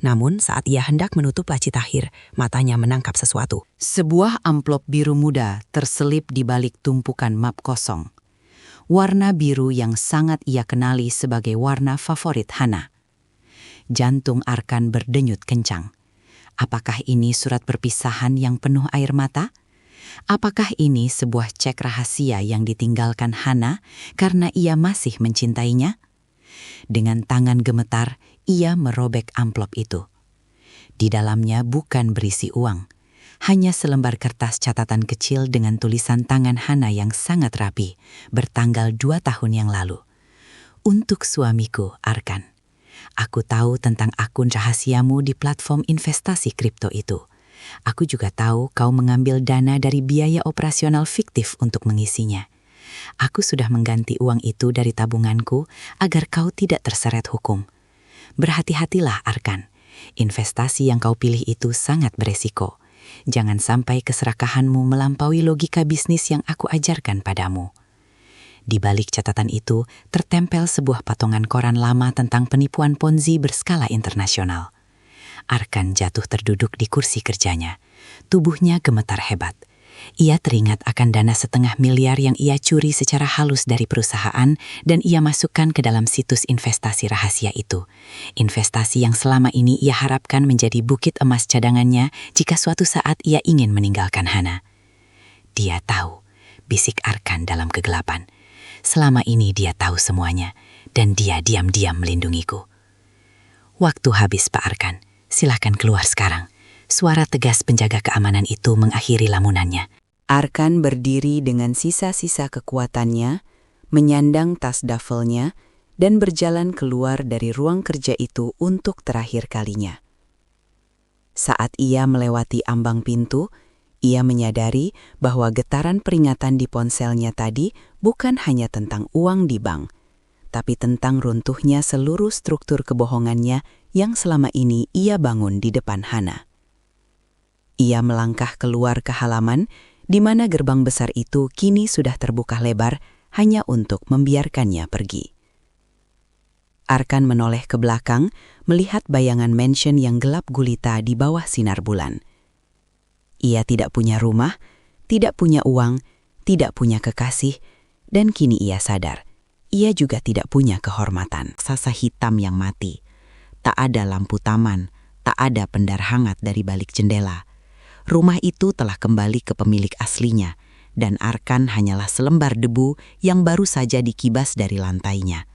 Namun saat ia hendak menutup laci takhir, matanya menangkap sesuatu. Sebuah amplop biru muda terselip di balik tumpukan map kosong. Warna biru yang sangat ia kenali sebagai warna favorit Hana. Jantung Arkan berdenyut kencang. Apakah ini surat perpisahan yang penuh air mata? Apakah ini sebuah cek rahasia yang ditinggalkan Hana karena ia masih mencintainya? Dengan tangan gemetar, ia merobek amplop itu. Di dalamnya bukan berisi uang, hanya selembar kertas catatan kecil dengan tulisan tangan Hana yang sangat rapi, bertanggal 2 tahun yang lalu. Untuk suamiku, Arkan. Aku tahu tentang akun rahasiamu di platform investasi kripto itu. Aku juga tahu kau mengambil dana dari biaya operasional fiktif untuk mengisinya. Aku sudah mengganti uang itu dari tabunganku agar kau tidak terseret hukum. Berhati-hatilah, Arkan. Investasi yang kau pilih itu sangat beresiko. Jangan sampai keserakahanmu melampaui logika bisnis yang aku ajarkan padamu. Di balik catatan itu tertempel sebuah patongan koran lama tentang penipuan Ponzi berskala internasional. Arkan jatuh terduduk di kursi kerjanya. Tubuhnya gemetar hebat. Ia teringat akan dana 500 miliar yang ia curi secara halus dari perusahaan dan ia masukkan ke dalam situs investasi rahasia itu. Investasi yang selama ini ia harapkan menjadi bukit emas cadangannya jika suatu saat ia ingin meninggalkan Hana. Dia tahu, bisik Arkan dalam kegelapan. Selama ini dia tahu semuanya dan dia diam-diam melindungiku. Waktu habis, Pak Arkan. Silakan keluar sekarang. Suara tegas penjaga keamanan itu mengakhiri lamunannya. Arkan berdiri dengan sisa-sisa kekuatannya, menyandang tas duffelnya, dan berjalan keluar dari ruang kerja itu untuk terakhir kalinya. Saat ia melewati ambang pintu, ia menyadari bahwa getaran peringatan di ponselnya tadi bukan hanya tentang uang di bank, tapi tentang runtuhnya seluruh struktur kebohongannya yang selama ini ia bangun di depan Hana. Ia melangkah keluar ke halaman, di mana gerbang besar itu kini sudah terbuka lebar hanya untuk membiarkannya pergi. Arkan menoleh ke belakang, melihat bayangan mansion yang gelap gulita di bawah sinar bulan. Ia tidak punya rumah, tidak punya uang, tidak punya kekasih, dan kini ia sadar, ia juga tidak punya kehormatan. Sasa hitam yang mati. Tak ada lampu taman, tak ada pendar hangat dari balik jendela. Rumah itu telah kembali ke pemilik aslinya, dan Arkan hanyalah selembar debu yang baru saja dikibas dari lantainya.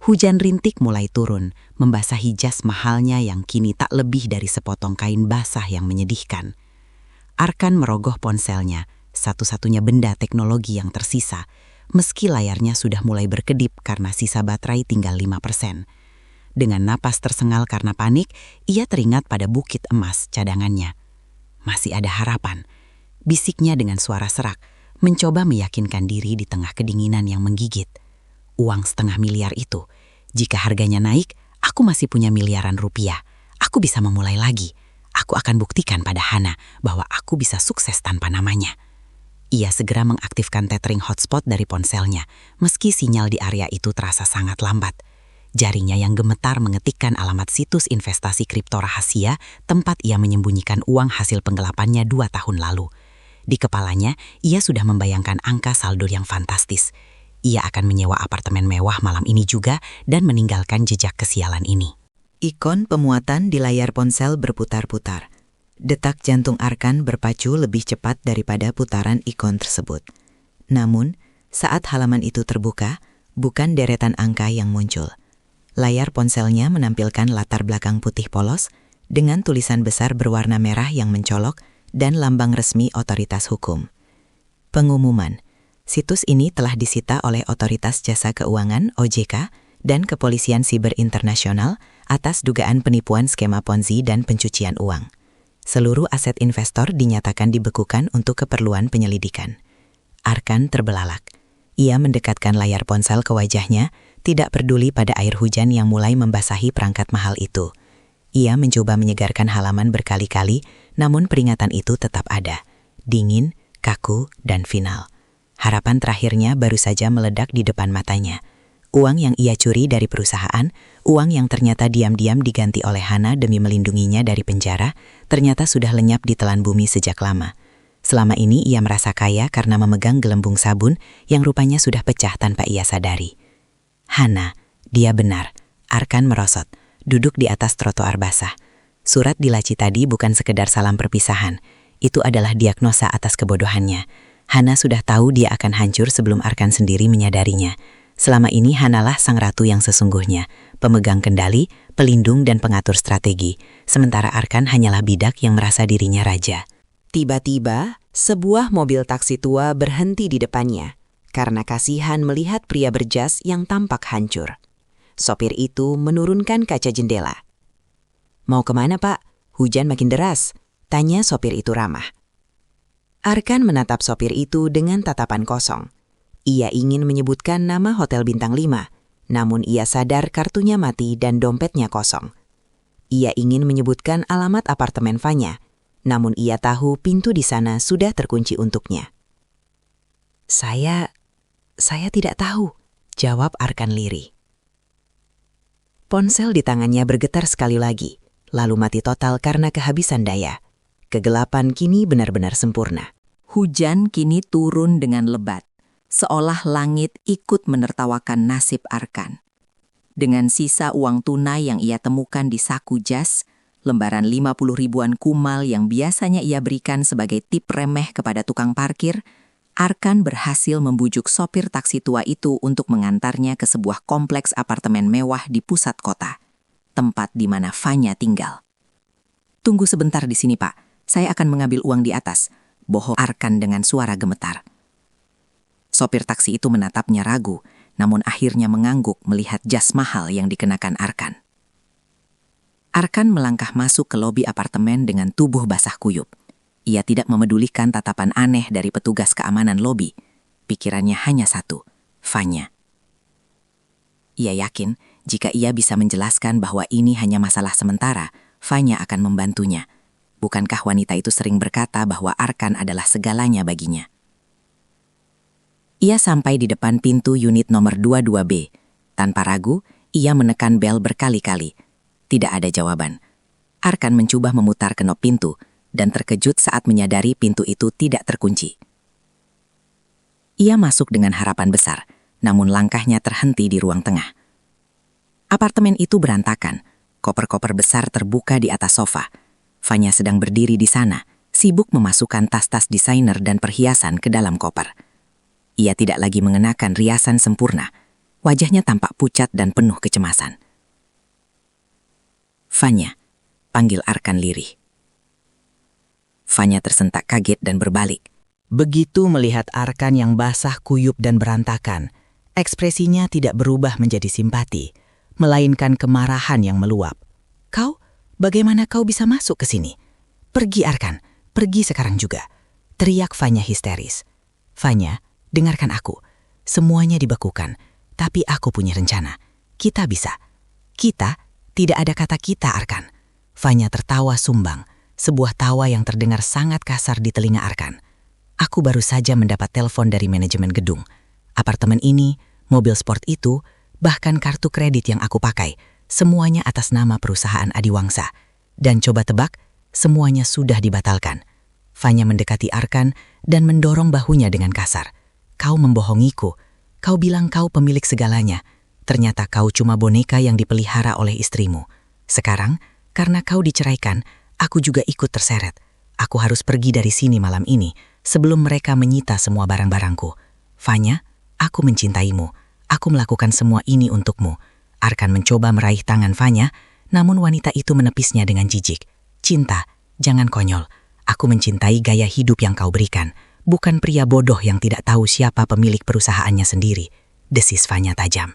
Hujan rintik mulai turun, membasahi jas mahalnya yang kini tak lebih dari sepotong kain basah yang menyedihkan. Arkan merogoh ponselnya, satu-satunya benda teknologi yang tersisa, meski layarnya sudah mulai berkedip karena sisa baterai tinggal 5%. Dengan napas tersengal karena panik, ia teringat pada bukit emas cadangannya. Masih ada harapan, bisiknya dengan suara serak, mencoba meyakinkan diri di tengah kedinginan yang menggigit. Uang 500 miliar itu, jika harganya naik, aku masih punya miliaran rupiah. Aku bisa memulai lagi. Aku akan buktikan pada Hana bahwa aku bisa sukses tanpa namanya. Ia segera mengaktifkan tethering hotspot dari ponselnya, meski sinyal di area itu terasa sangat lambat. Jarinya yang gemetar mengetikkan alamat situs investasi kripto rahasia tempat ia menyembunyikan uang hasil penggelapannya 2 tahun lalu. Di kepalanya, ia sudah membayangkan angka saldo yang fantastis. Ia akan menyewa apartemen mewah malam ini juga dan meninggalkan jejak kesialan ini. Ikon pemuatan di layar ponsel berputar-putar. Detak jantung Arkan berpacu lebih cepat daripada putaran ikon tersebut. Namun, saat halaman itu terbuka, bukan deretan angka yang muncul. Layar ponselnya menampilkan latar belakang putih polos dengan tulisan besar berwarna merah yang mencolok dan lambang resmi otoritas hukum. Pengumuman, situs ini telah disita oleh Otoritas Jasa Keuangan (OJK) dan Kepolisian Siber Internasional atas dugaan penipuan skema Ponzi dan pencucian uang. Seluruh aset investor dinyatakan dibekukan untuk keperluan penyelidikan. Arkan terbelalak. Ia mendekatkan layar ponsel ke wajahnya, tidak peduli pada air hujan yang mulai membasahi perangkat mahal itu. Ia mencoba menyegarkan halaman berkali-kali, namun peringatan itu tetap ada. Dingin, kaku, dan final. Harapan terakhirnya baru saja meledak di depan matanya. Uang yang ia curi dari perusahaan, uang yang ternyata diam-diam diganti oleh Hana demi melindunginya dari penjara, ternyata sudah lenyap di telan bumi sejak lama. Selama ini ia merasa kaya karena memegang gelembung sabun yang rupanya sudah pecah tanpa ia sadari. Hana, dia benar. Arkan merosot, duduk di atas trotoar basah. Surat di laci tadi bukan sekedar salam perpisahan. Itu adalah diagnosa atas kebodohannya. Hana sudah tahu dia akan hancur sebelum Arkan sendiri menyadarinya. Selama ini Hanalah sang ratu yang sesungguhnya, pemegang kendali, pelindung dan pengatur strategi. Sementara Arkan hanyalah bidak yang merasa dirinya raja. Tiba-tiba, sebuah mobil taksi tua berhenti di depannya karena kasihan melihat pria berjas yang tampak hancur. Sopir itu menurunkan kaca jendela. "Mau kemana, Pak? Hujan makin deras," tanya sopir itu ramah. Arkan menatap sopir itu dengan tatapan kosong. Ia ingin menyebutkan nama Hotel Bintang 5, namun ia sadar kartunya mati dan dompetnya kosong. Ia ingin menyebutkan alamat apartemen Fanya, namun ia tahu pintu di sana sudah terkunci untuknya. Saya tidak tahu," jawab Arkan lirih. Ponsel di tangannya bergetar sekali lagi, lalu mati total karena kehabisan daya. Kegelapan kini benar-benar sempurna. Hujan kini turun dengan lebat, seolah langit ikut menertawakan nasib Arkan. Dengan sisa uang tunai yang ia temukan di saku jas, lembaran 50 ribuan kumal yang biasanya ia berikan sebagai tip remeh kepada tukang parkir, Arkan berhasil membujuk sopir taksi tua itu untuk mengantarnya ke sebuah kompleks apartemen mewah di pusat kota, tempat di mana Fanya tinggal. "Tunggu sebentar di sini, Pak. Saya akan mengambil uang di atas," bohong Arkan dengan suara gemetar. Sopir taksi itu menatapnya ragu, namun akhirnya mengangguk melihat jas mahal yang dikenakan Arkan. Arkan melangkah masuk ke lobi apartemen dengan tubuh basah kuyup. Ia tidak memedulikan tatapan aneh dari petugas keamanan lobi. Pikirannya hanya satu, Fanya. Ia yakin jika ia bisa menjelaskan bahwa ini hanya masalah sementara, Fanya akan membantunya. Bukankah wanita itu sering berkata bahwa Arkan adalah segalanya baginya? Ia sampai di depan pintu unit nomor 22B. Tanpa ragu, ia menekan bel berkali-kali. Tidak ada jawaban. Arkan mencoba memutar kenop pintu dan terkejut saat menyadari pintu itu tidak terkunci. Ia masuk dengan harapan besar, namun langkahnya terhenti di ruang tengah. Apartemen itu berantakan. Koper-koper besar terbuka di atas sofa. Fanya sedang berdiri di sana, sibuk memasukkan tas-tas desainer dan perhiasan ke dalam koper. Ia tidak lagi mengenakan riasan sempurna. Wajahnya tampak pucat dan penuh kecemasan. "Fanya," panggil Arkan lirih. Fanya tersentak kaget dan berbalik. Begitu melihat Arkan yang basah kuyup dan berantakan, ekspresinya tidak berubah menjadi simpati, melainkan kemarahan yang meluap. "Kau, bagaimana kau bisa masuk ke sini? Pergi Arkan, pergi sekarang juga," teriak Fanya histeris. "Fanya, dengarkan aku. Semuanya dibekukan, tapi aku punya rencana. Kita bisa." "Kita? Tidak ada kata kita, Arkan." Fanya tertawa sumbang, sebuah tawa yang terdengar sangat kasar di telinga Arkan. "Aku baru saja mendapat telepon dari manajemen gedung. Apartemen ini, mobil sport itu, bahkan kartu kredit yang aku pakai, semuanya atas nama perusahaan Adiwangsa. Dan coba tebak, semuanya sudah dibatalkan." Fanya mendekati Arkan dan mendorong bahunya dengan kasar. "Kau membohongiku. Kau bilang kau pemilik segalanya. Ternyata kau cuma boneka yang dipelihara oleh istrimu. Sekarang, karena kau diceraikan, aku juga ikut terseret. Aku harus pergi dari sini malam ini sebelum mereka menyita semua barang-barangku. Fanya, aku mencintaimu. Aku melakukan semua ini untukmu." Arkan mencoba meraih tangan Fanya, namun wanita itu menepisnya dengan jijik. "Cinta, jangan konyol. Aku mencintai gaya hidup yang kau berikan, bukan pria bodoh yang tidak tahu siapa pemilik perusahaannya sendiri," desis Fanya tajam.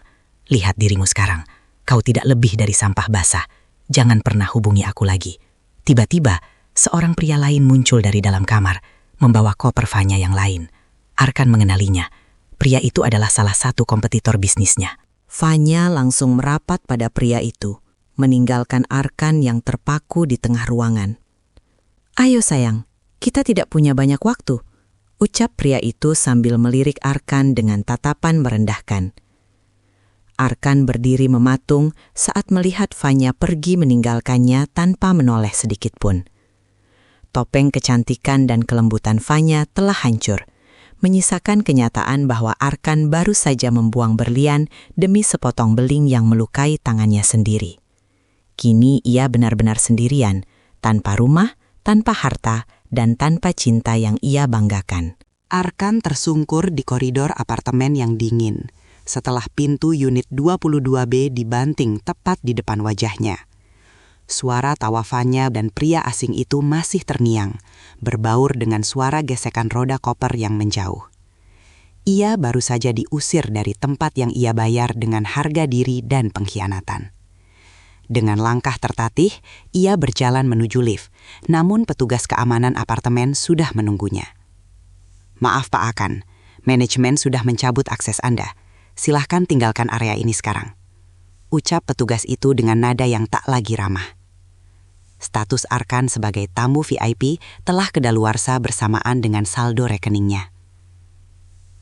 "Lihat dirimu sekarang. Kau tidak lebih dari sampah basah. Jangan pernah hubungi aku lagi." Tiba-tiba, seorang pria lain muncul dari dalam kamar, membawa koper Fanya yang lain. Arkan mengenalinya. Pria itu adalah salah satu kompetitor bisnisnya. Fanya langsung merapat pada pria itu, meninggalkan Arkan yang terpaku di tengah ruangan. "Ayo sayang, kita tidak punya banyak waktu," ucap pria itu sambil melirik Arkan dengan tatapan merendahkan. Arkan berdiri mematung saat melihat Fanya pergi meninggalkannya tanpa menoleh sedikit pun. Topeng kecantikan dan kelembutan Fanya telah hancur, menyisakan kenyataan bahwa Arkan baru saja membuang berlian demi sepotong beling yang melukai tangannya sendiri. Kini ia benar-benar sendirian, tanpa rumah, tanpa harta, dan tanpa cinta yang ia banggakan. Arkan tersungkur di koridor apartemen yang dingin setelah pintu unit 22B dibanting tepat di depan wajahnya. Suara tawa Fanya dan pria asing itu masih terngiang, berbaur dengan suara gesekan roda koper yang menjauh. Ia baru saja diusir dari tempat yang ia bayar dengan harga diri dan pengkhianatan. Dengan langkah tertatih, ia berjalan menuju lift, namun petugas keamanan apartemen sudah menunggunya. "Maaf Pak Akan, manajemen sudah mencabut akses Anda. Silahkan tinggalkan area ini sekarang," ucap petugas itu dengan nada yang tak lagi ramah. Status Arkan sebagai tamu VIP telah kedaluarsa bersamaan dengan saldo rekeningnya.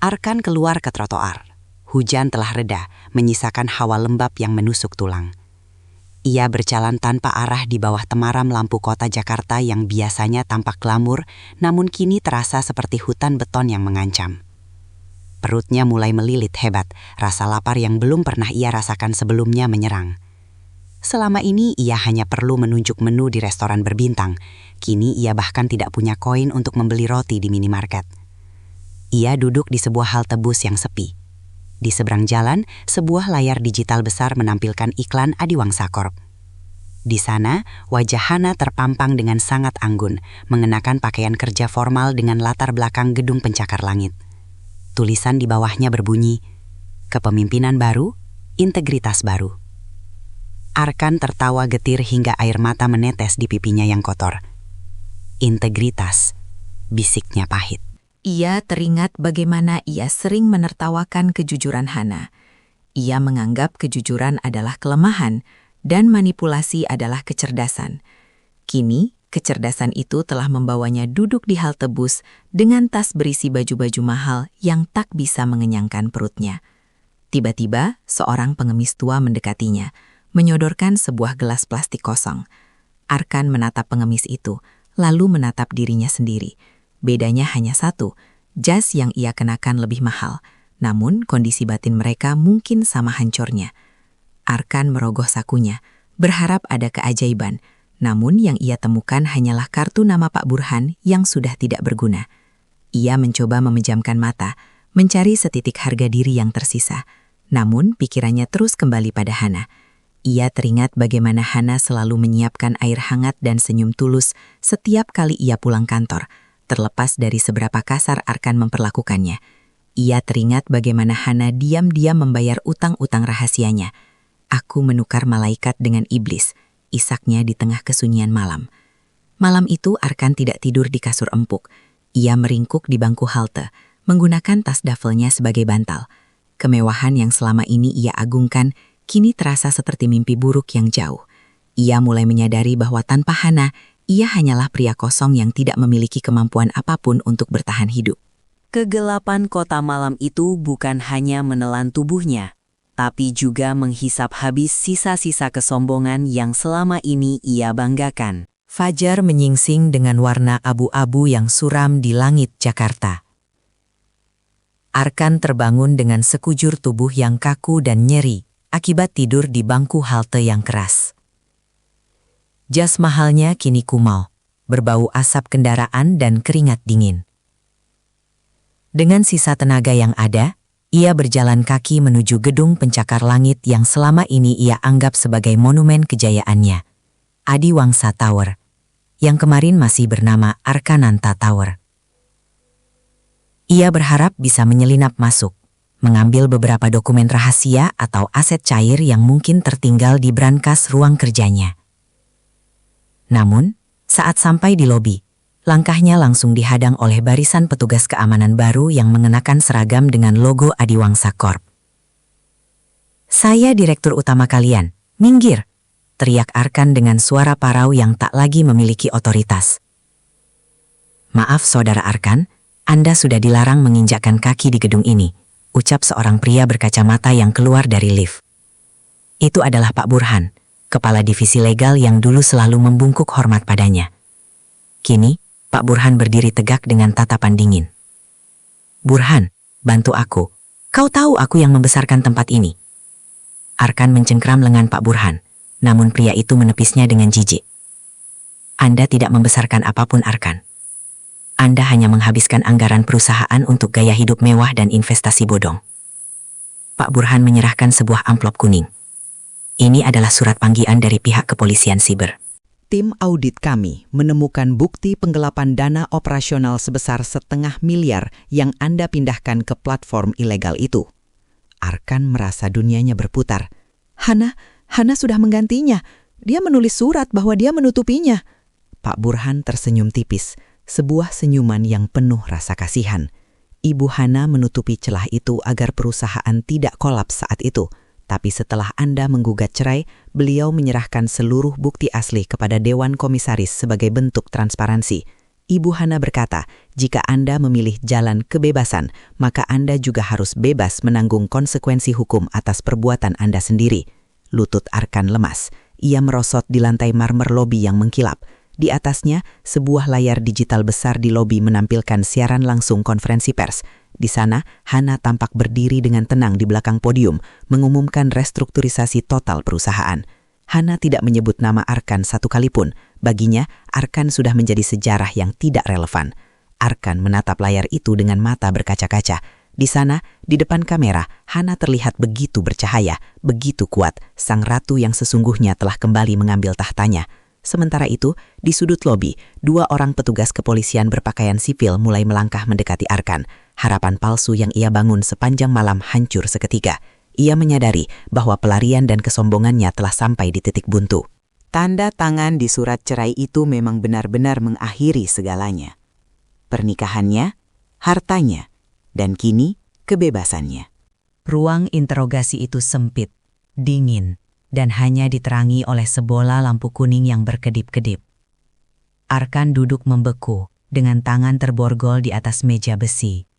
Arkan keluar ke trotoar. Hujan telah reda, menyisakan hawa lembab yang menusuk tulang. Ia berjalan tanpa arah di bawah temaram lampu kota Jakarta yang biasanya tampak glamur, namun kini terasa seperti hutan beton yang mengancam. Perutnya mulai melilit hebat, rasa lapar yang belum pernah ia rasakan sebelumnya menyerang. Selama ini ia hanya perlu menunjuk menu di restoran berbintang. Kini ia bahkan tidak punya koin untuk membeli roti di minimarket. Ia duduk di sebuah halte bus yang sepi. Di seberang jalan, sebuah layar digital besar menampilkan iklan Adiwangsa Corp. Di sana, wajah Hana terpampang dengan sangat anggun, mengenakan pakaian kerja formal dengan latar belakang gedung pencakar langit. Tulisan di bawahnya berbunyi, "Kepemimpinan baru, integritas baru." Arkan tertawa getir hingga air mata menetes di pipinya yang kotor. "Integritas," bisiknya pahit. Ia teringat bagaimana ia sering menertawakan kejujuran Hana. Ia menganggap kejujuran adalah kelemahan dan manipulasi adalah kecerdasan. Kini, kecerdasan itu telah membawanya duduk di halte bus dengan tas berisi baju-baju mahal yang tak bisa mengenyangkan perutnya. Tiba-tiba, seorang pengemis tua mendekatinya, menyodorkan sebuah gelas plastik kosong. Arkan menatap pengemis itu, lalu menatap dirinya sendiri. Bedanya hanya satu, jas yang ia kenakan lebih mahal, namun kondisi batin mereka mungkin sama hancurnya. Arkan merogoh sakunya, berharap ada keajaiban, namun yang ia temukan hanyalah kartu nama Pak Burhan yang sudah tidak berguna. Ia mencoba memejamkan mata, mencari setitik harga diri yang tersisa, namun pikirannya terus kembali pada Hana. Ia teringat bagaimana Hana selalu menyiapkan air hangat dan senyum tulus setiap kali ia pulang kantor, terlepas dari seberapa kasar Arkan memperlakukannya. Ia teringat bagaimana Hana diam-diam membayar utang-utang rahasianya. Aku menukar malaikat dengan iblis, isaknya di tengah kesunyian malam. Malam itu Arkan tidak tidur di kasur empuk. Ia meringkuk di bangku halte, menggunakan tas dafelnya sebagai bantal. Kemewahan yang selama ini ia agungkan, kini terasa seperti mimpi buruk yang jauh. Ia mulai menyadari bahwa tanpa Hana, ia hanyalah pria kosong yang tidak memiliki kemampuan apapun untuk bertahan hidup. Kegelapan kota malam itu bukan hanya menelan tubuhnya, tapi juga menghisap habis sisa-sisa kesombongan yang selama ini ia banggakan. Fajar menyingsing dengan warna abu-abu yang suram di langit Jakarta. Arkan terbangun dengan sekujur tubuh yang kaku dan nyeri akibat tidur di bangku halte yang keras. Jas mahalnya kini kumal, berbau asap kendaraan dan keringat dingin. Dengan sisa tenaga yang ada, ia berjalan kaki menuju gedung pencakar langit yang selama ini ia anggap sebagai monumen kejayaannya, Adiwangsa Tower, yang kemarin masih bernama Arkananta Tower. Ia berharap bisa menyelinap masuk, mengambil beberapa dokumen rahasia atau aset cair yang mungkin tertinggal di brankas ruang kerjanya. Namun, saat sampai di lobi, langkahnya langsung dihadang oleh barisan petugas keamanan baru yang mengenakan seragam dengan logo Adiwangsa Corp. "Saya direktur utama kalian, minggir!" teriak Arkan dengan suara parau yang tak lagi memiliki otoritas. "Maaf Saudara Arkan, Anda sudah dilarang menginjakkan kaki di gedung ini," ucap seorang pria berkacamata yang keluar dari lift. Itu adalah Pak Burhan, kepala divisi legal yang dulu selalu membungkuk hormat padanya. Kini, Pak Burhan berdiri tegak dengan tatapan dingin. "Burhan, bantu aku. Kau tahu aku yang membesarkan tempat ini." Arkan mencengkram lengan Pak Burhan, namun pria itu menepisnya dengan jijik. "Anda tidak membesarkan apapun, Arkan. Anda hanya menghabiskan anggaran perusahaan untuk gaya hidup mewah dan investasi bodong." Pak Burhan menyerahkan sebuah amplop kuning. "Ini adalah surat panggilan dari pihak kepolisian siber. Tim audit kami menemukan bukti penggelapan dana operasional sebesar 1,5 miliar yang Anda pindahkan ke platform ilegal itu." Arkan merasa dunianya berputar. Hana sudah menggantinya. Dia menulis surat bahwa dia menutupinya." Pak Burhan tersenyum tipis, sebuah senyuman yang penuh rasa kasihan. Ibu Hana menutupi celah itu agar perusahaan tidak kolaps saat itu. Tapi setelah Anda menggugat cerai, beliau menyerahkan seluruh bukti asli kepada Dewan Komisaris sebagai bentuk transparansi. Ibu Hana berkata, jika Anda memilih jalan kebebasan, maka Anda juga harus bebas menanggung konsekuensi hukum atas perbuatan Anda sendiri. Lutut Arkan lemas. Ia merosot di lantai marmer lobi yang mengkilap. Di atasnya, sebuah layar digital besar di lobi menampilkan siaran langsung konferensi pers. Di sana, Hana tampak berdiri dengan tenang di belakang podium, mengumumkan restrukturisasi total perusahaan. Hana tidak menyebut nama Arkan satu kali pun. Baginya, Arkan sudah menjadi sejarah yang tidak relevan. Arkan menatap layar itu dengan mata berkaca-kaca. Di sana, di depan kamera, Hana terlihat begitu bercahaya, begitu kuat, sang ratu yang sesungguhnya telah kembali mengambil tahtanya. Sementara itu, di sudut lobi, 2 orang petugas kepolisian berpakaian sipil mulai melangkah mendekati Arkan. Harapan palsu yang ia bangun sepanjang malam hancur seketika. Ia menyadari bahwa pelarian dan kesombongannya telah sampai di titik buntu. Tanda tangan di surat cerai itu memang benar-benar mengakhiri segalanya. Pernikahannya, hartanya, dan kini kebebasannya. Ruang interogasi itu sempit, dingin, dan hanya diterangi oleh sebola lampu kuning yang berkedip-kedip. Arkan duduk membeku dengan tangan terborgol di atas meja besi.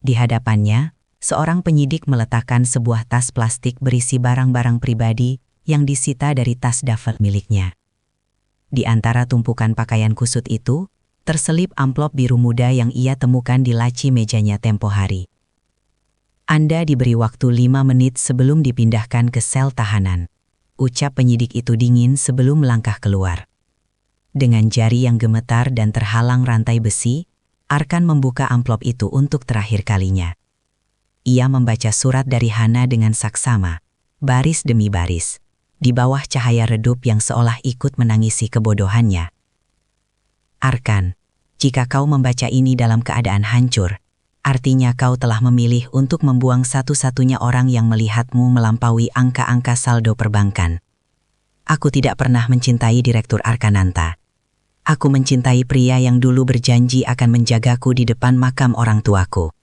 Di hadapannya, seorang penyidik meletakkan sebuah tas plastik berisi barang-barang pribadi yang disita dari tas duffel miliknya. Di antara tumpukan pakaian kusut itu, terselip amplop biru muda yang ia temukan di laci mejanya tempo hari. "Anda diberi waktu 5 menit sebelum dipindahkan ke sel tahanan," ucap penyidik itu dingin sebelum melangkah keluar. Dengan jari yang gemetar dan terhalang rantai besi, Arkan membuka amplop itu untuk terakhir kalinya. Ia membaca surat dari Hana dengan saksama, baris demi baris, di bawah cahaya redup yang seolah ikut menangisi kebodohannya. "Arkan, Jika kau membaca ini dalam keadaan hancur, artinya kau telah memilih untuk membuang satu-satunya orang yang melihatmu melampaui angka-angka saldo perbankan. Aku tidak pernah mencintai Direktur Arkananta. Aku mencintai pria yang dulu berjanji akan menjagaku di depan makam orang tuaku.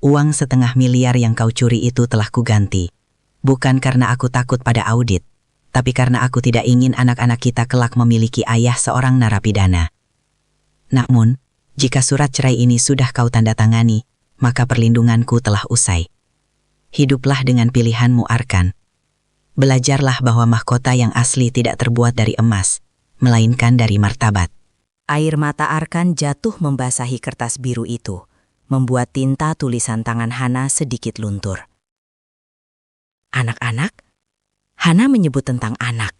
Uang 500 miliar yang kau curi itu telah kuganti. Bukan karena aku takut pada audit, tapi karena aku tidak ingin anak-anak kita kelak memiliki ayah seorang narapidana. Namun, jika surat cerai ini sudah kau tanda tangani, maka perlindunganku telah usai. Hiduplah dengan pilihanmu, Arkan. Belajarlah bahwa mahkota yang asli tidak terbuat dari emas, melainkan dari martabat. Air mata Arkan jatuh membasahi kertas biru itu, membuat tinta tulisan tangan Hana sedikit luntur. Anak-anak? Hana menyebut tentang anak.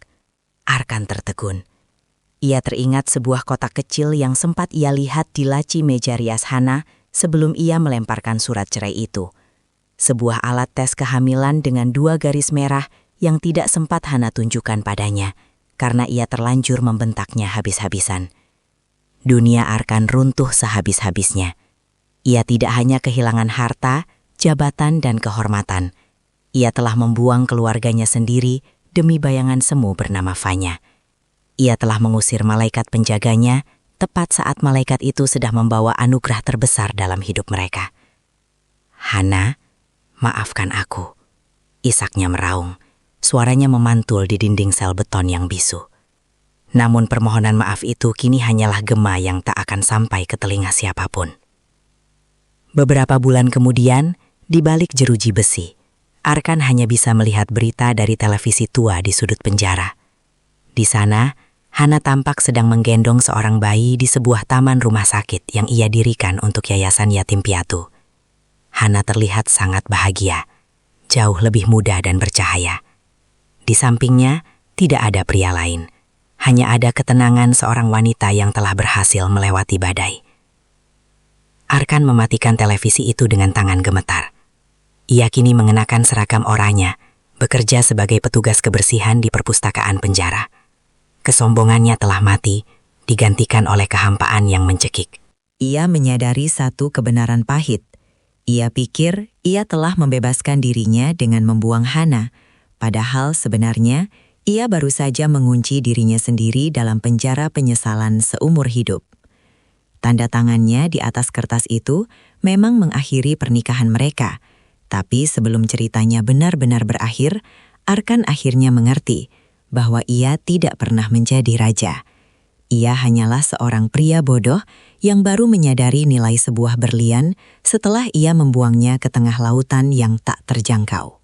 Arkan tertegun. Ia teringat sebuah kotak kecil yang sempat ia lihat di laci meja rias Hana sebelum ia melemparkan surat cerai itu. Sebuah alat tes kehamilan dengan 2 garis merah yang tidak sempat Hana tunjukkan padanya, karena ia terlanjur membentaknya habis-habisan. Dunia Arkan runtuh sehabis-habisnya. Ia tidak hanya kehilangan harta, jabatan, dan kehormatan. Ia telah membuang keluarganya sendiri demi bayangan semu bernama Vanya. Ia telah mengusir malaikat penjaganya tepat saat malaikat itu sedang membawa anugerah terbesar dalam hidup mereka. Hana, maafkan aku. Isaknya meraung. Suaranya memantul di dinding sel beton yang bisu. Namun permohonan maaf itu kini hanyalah gema yang tak akan sampai ke telinga siapapun. Beberapa bulan kemudian, di balik jeruji besi, Arkan hanya bisa melihat berita dari televisi tua di sudut penjara. Di sana, Hana tampak sedang menggendong seorang bayi di sebuah taman rumah sakit yang ia dirikan untuk yayasan yatim piatu. Hana terlihat sangat bahagia, jauh lebih muda dan bercahaya. Di sampingnya, tidak ada pria lain. Hanya ada ketenangan seorang wanita yang telah berhasil melewati badai. Arkan mematikan televisi itu dengan tangan gemetar. Ia kini mengenakan seragam oranye, bekerja sebagai petugas kebersihan di perpustakaan penjara. Kesombongannya telah mati, digantikan oleh kehampaan yang mencekik. Ia menyadari satu kebenaran pahit. Ia pikir ia telah membebaskan dirinya dengan membuang Hana, padahal sebenarnya ia baru saja mengunci dirinya sendiri dalam penjara penyesalan seumur hidup. Tanda tangannya di atas kertas itu memang mengakhiri pernikahan mereka, tapi sebelum ceritanya benar-benar berakhir, Arkan akhirnya mengerti bahwa ia tidak pernah menjadi raja. Ia hanyalah seorang pria bodoh yang baru menyadari nilai sebuah berlian setelah ia membuangnya ke tengah lautan yang tak terjangkau.